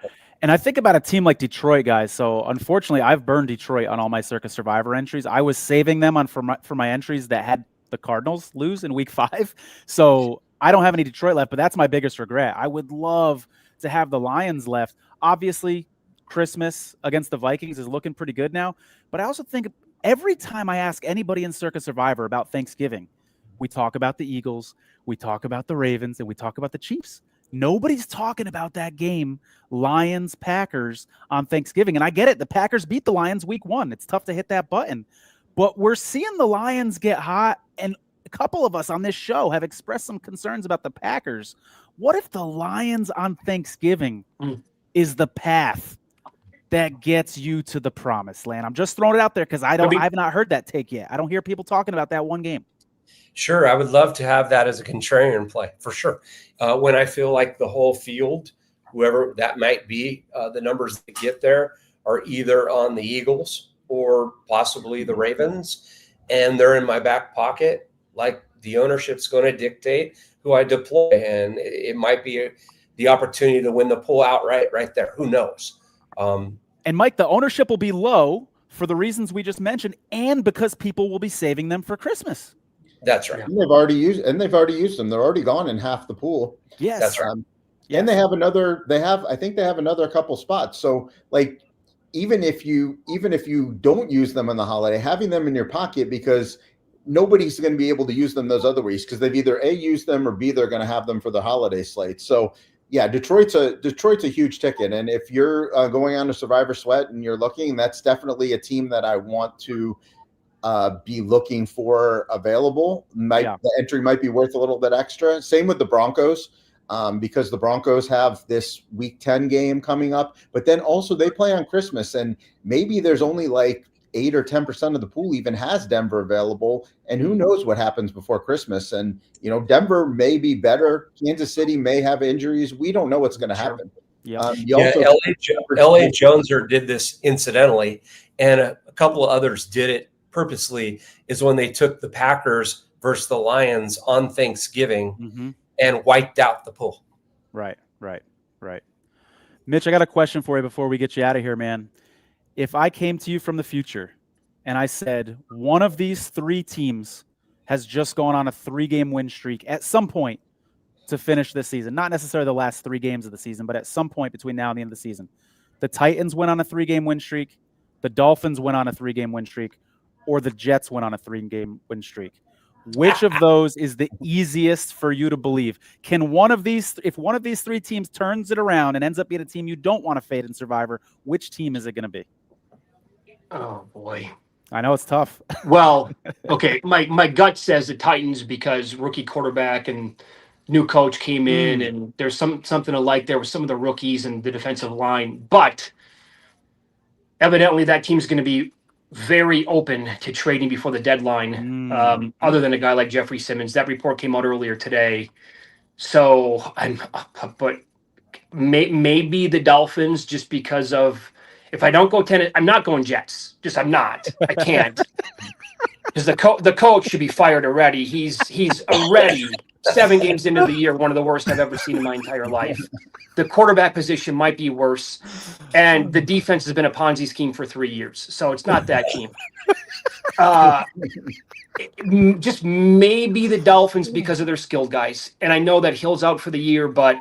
[SPEAKER 2] And I think about a team like Detroit, guys. So unfortunately, I've burned Detroit on all my Circa Survivor entries. I was saving them for my entries that had the Cardinals lose in week 5. So I don't have any Detroit left, but that's my biggest regret. I would love to have the Lions left. Obviously, Christmas against the Vikings is looking pretty good now. But I also think every time I ask anybody in Circa Survivor about Thanksgiving, we talk about the Eagles, we talk about the Ravens, and we talk about the Chiefs. Nobody's talking about that game, Lions-Packers, on Thanksgiving. And I get it. The Packers beat the Lions week 1. It's tough to hit that button. But we're seeing the Lions get hot, and a couple of us on this show have expressed some concerns about the Packers. What if the Lions on Thanksgiving is the path that gets you to the promised land? I'm just throwing it out there because I have not heard that take yet. I don't hear people talking about that one game.
[SPEAKER 4] Sure, I would love to have that as a contrarian play for sure. When I feel like the whole field, whoever that might be, the numbers that get there are either on the Eagles or possibly the Ravens, and they're in my back pocket, like the ownership's going to dictate who I deploy, and it might be the opportunity to win the pull outright right there. Who knows?
[SPEAKER 2] And Mike, the ownership will be low for the reasons we just mentioned, and because people will be saving them for Christmas.
[SPEAKER 4] That's right.
[SPEAKER 3] And they've already used them. They're already gone in half the pool.
[SPEAKER 2] Yes,
[SPEAKER 4] that's right.
[SPEAKER 3] And they have another. I think they have another couple spots. So like, even if you don't use them on the holiday, having them in your pocket, because nobody's going to be able to use them those other weeks because they've either A, used them, or B, they're going to have them for the holiday slate. So yeah, Detroit's a huge ticket. And if you're going on to Survivor Sweat and you're looking, that's definitely a team that I want to be looking for available. The entry might be worth a little bit extra. Same with the Broncos. because the Broncos have this Week 10 game coming up, but then also they play on Christmas, and maybe there's only like 8 or 10% of the pool even has Denver available, and who knows what happens before Christmas. And Denver may be better. Kansas City may have injuries. We don't know what's going to happen.
[SPEAKER 2] Yeah.
[SPEAKER 4] LA Joneser did this incidentally, and a couple of others did it purposely, is when they took the Packers versus the Lions on Thanksgiving and wiped out the pool.
[SPEAKER 2] Right. Mitch, I got a question for you before we get you out of here, man. If I came to you from the future and I said one of these 3 teams has just gone on a 3-game win streak at some point to finish this season, not necessarily the last 3 games of the season, but at some point between now and the end of the season, the Titans went on a 3-game win streak, the Dolphins went on a 3-game win streak, or the Jets went on a 3-game win streak. Which of those is the easiest for you to believe? Can one of these, if one of these 3 teams turns it around and ends up being a team you don't want to fade in Survivor, which team is it going to be?
[SPEAKER 8] Oh boy.
[SPEAKER 2] I know it's tough.
[SPEAKER 8] Well, okay. My gut says the Titans because rookie quarterback and new coach came in, and there's something to like there with some of the rookies and the defensive line. But evidently that team's going to be very open to trading before the deadline, other than a guy like Jeffrey Simmons. That report came out earlier today. So maybe the Dolphins, just because of, if I don't go 10, I'm not going Jets. I'm not. I can't. Because the coach should be fired already. He's already 7 games into the year, one of the worst I've ever seen in my entire life. The quarterback position might be worse, and the defense has been a Ponzi scheme for 3 years. So it's not that team. Just maybe the Dolphins because of their skilled guys. And I know that Hill's out for the year, but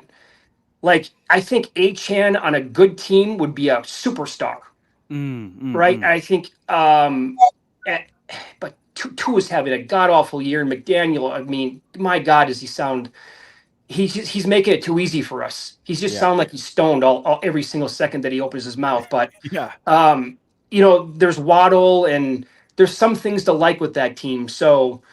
[SPEAKER 8] I think Achane on a good team would be a superstar, right? I think, but Tua's having a god awful year, and McDaniel, I mean, my God, does he sound? He's making it too easy for us. He's just sound like he's stoned all every single second that he opens his mouth. But there's Waddle, and there's some things to like with that team. So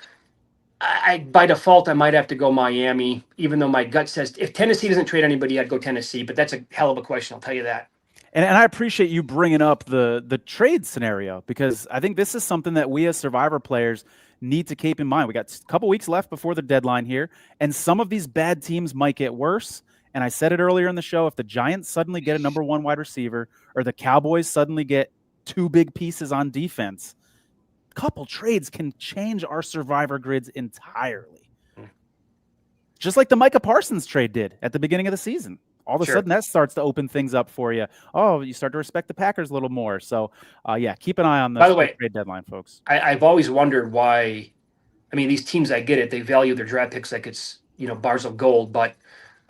[SPEAKER 8] I by default, I might have to go Miami, even though my gut says if Tennessee doesn't trade anybody, I'd go Tennessee. But that's a hell of a question, I'll tell you that.
[SPEAKER 2] And I appreciate you bringing up the trade scenario, because I think this is something that we as Survivor players need to keep in mind. We got a couple weeks left before the deadline here, and some of these bad teams might get worse. And I said it earlier in the show, if the Giants suddenly get a number 1 wide receiver, or the Cowboys suddenly get 2 big pieces on defense, couple trades can change our Survivor grids entirely. Just like the Micah Parsons trade did at the beginning of the season. All of a sudden that starts to open things up for you. Oh, you start to respect the Packers a little more. So, keep an eye on the trade deadline, folks.
[SPEAKER 8] I've always wondered why. I mean, these teams, I get it. They value their draft picks like it's, bars of gold, but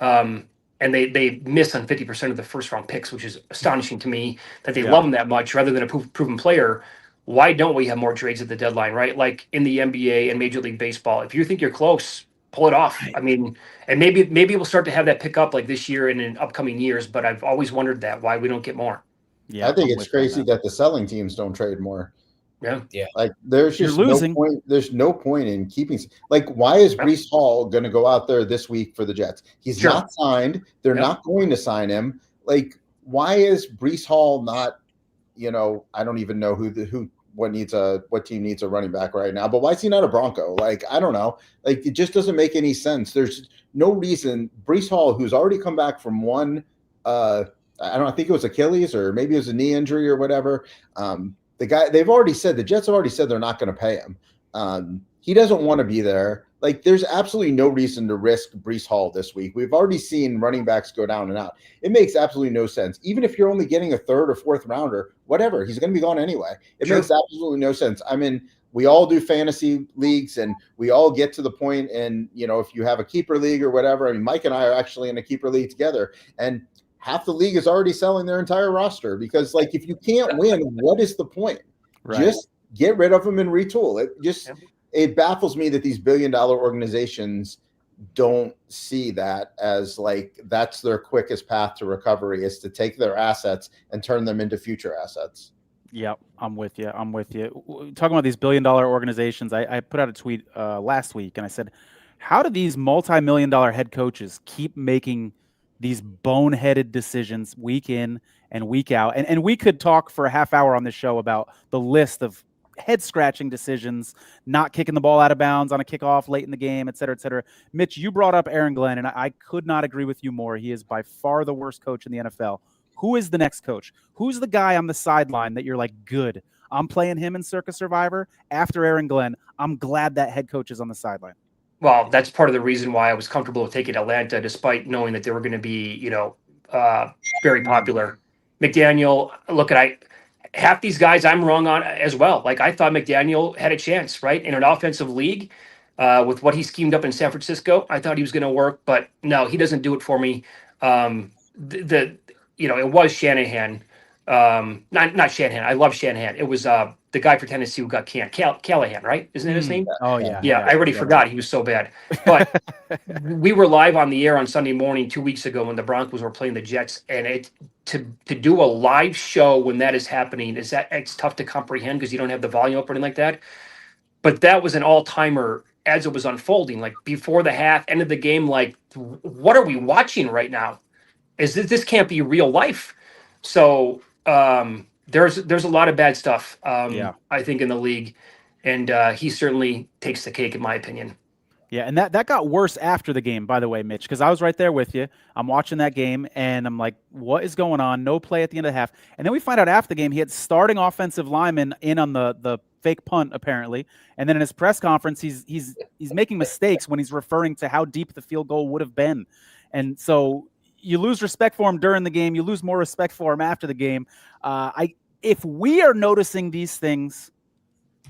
[SPEAKER 8] and they miss on 50% of the first round picks, which is astonishing to me that they love them that much rather than a proven player. Why don't we have more trades at the deadline, right? Like in the NBA and Major League Baseball. If you think you're close, pull it off. I mean, and maybe we'll start to have that pick up like this year and in upcoming years, but I've always wondered why we don't get more.
[SPEAKER 3] Yeah, I think it's crazy that the selling teams don't trade more.
[SPEAKER 8] Yeah.
[SPEAKER 3] Like there's just no point. There's no point in keeping. Like, why is Breece Hall going to go out there this week for the Jets? He's not signed. They're not going to sign him. Like, why is Breece Hall not? I don't even know what team needs a running back right now, but why is he not a Bronco? Like, I don't know. Like, it just doesn't make any sense. There's no reason. Breece Hall, who's already come back from one, I think it was Achilles or maybe it was a knee injury or whatever. The Jets have already said they're not going to pay him. He doesn't want to be there. Like, there's absolutely no reason to risk Breece Hall this week. We've already seen running backs go down and out. It makes absolutely no sense. Even if you're only getting a 3rd or 4th rounder, whatever, he's going to be gone anyway. It makes absolutely no sense. I mean, we all do fantasy leagues and we all get to the point, and, if you have a keeper league or whatever, I mean, Mike and I are actually in a keeper league together, and half the league is already selling their entire roster because, like, if you can't win, what is the point? Right. Just get rid of them and retool. It baffles me that these billion-dollar organizations don't see that as like that's their quickest path to recovery, is to take their assets and turn them into future assets.
[SPEAKER 2] Yep, I'm with you. Talking about these billion-dollar organizations, I put out a tweet last week and I said, How do these multi-million-dollar head coaches keep making these boneheaded decisions week in and week out? And we could talk for a half hour on this show about the list of head-scratching decisions, not kicking the ball out of bounds on a kickoff late in the game, et cetera, et cetera. Mitch, you brought up Aaron Glenn, and I could not agree with you more. He is by far the worst coach in the NFL. Who is the next coach? Who's the guy on the sideline that you're like, good, I'm playing him in Circa Survivor after Aaron Glenn? I'm glad that head coach is on the sideline.
[SPEAKER 8] Well, that's part of the reason why I was comfortable with taking Atlanta, despite knowing that they were going to be, very popular. McDaniel, look, half these guys I'm wrong on as well. Like, I thought McDaniel had a chance, right? In an offensive league, with what he schemed up in San Francisco, I thought he was going to work, but no, he doesn't do it for me. It was Shanahan. Not Shanahan. I love Shanahan. It was the guy for Tennessee who got canned. Callahan, right? Isn't that his name?
[SPEAKER 2] Oh, yeah.
[SPEAKER 8] Yeah, I already forgot. He was so bad. But we were live on the air on Sunday morning 2 weeks ago when the Broncos were playing the Jets, and to do a live show when that is happening, it's tough to comprehend because you don't have the volume up or anything like that. But that was an all-timer as it was unfolding, like before the half, end of the game. Like, what are we watching right now? This can't be real life. So there's a lot of bad stuff, I think, in the league, and he certainly takes the cake, in my opinion.
[SPEAKER 2] Yeah, and that got worse after the game, by the way, Mitch, because I was right there with you. I'm watching that game, and I'm like, what is going on? No play at the end of the half. And then we find out after the game he had starting offensive linemen in on the fake punt, apparently. And then in his press conference, he's making mistakes when he's referring to how deep the field goal would have been. And so you lose respect for him during the game. You lose more respect for him after the game. If we are noticing these things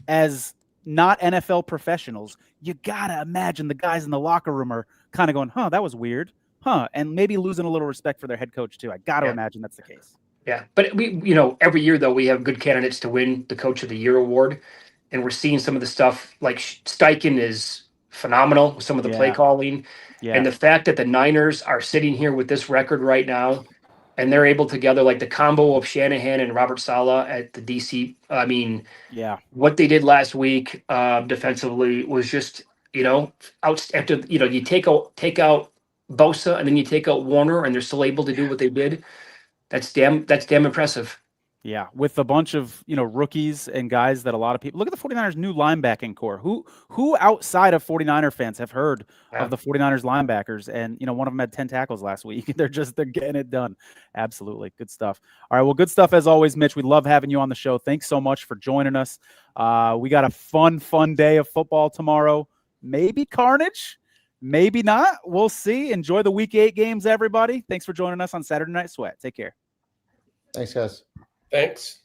[SPEAKER 2] as not NFL professionals, you got to imagine the guys in the locker room are kind of going, that was weird. And maybe losing a little respect for their head coach too. I got to imagine that's the case.
[SPEAKER 8] Yeah. But we, every year though, we have good candidates to win the Coach of the Year award. And we're seeing some of the stuff like Steichen is phenomenal with some of the play calling. Yeah. And the fact that the Niners are sitting here with this record right now, and they're able to gather like the combo of Shanahan and Robert Saleh at the DC. I mean, what they did last week defensively was just, out after, you take out Bosa and then you take out Warner and they're still able to do what they did. That's damn impressive. Yeah, with a bunch of, rookies and guys that a lot of people – look at the 49ers' new linebacking core. Who outside of 49er fans have heard of the 49ers linebackers? And, one of them had 10 tackles last week. They're getting it done. Absolutely. Good stuff. All right, well, good stuff as always, Mitch. We love having you on the show. Thanks so much for joining us. We got a fun day of football tomorrow. Maybe carnage, maybe not. We'll see. Enjoy the Week 8 games, everybody. Thanks for joining us on Saturday Night Sweat. Take care.
[SPEAKER 3] Thanks, guys.
[SPEAKER 4] Thanks.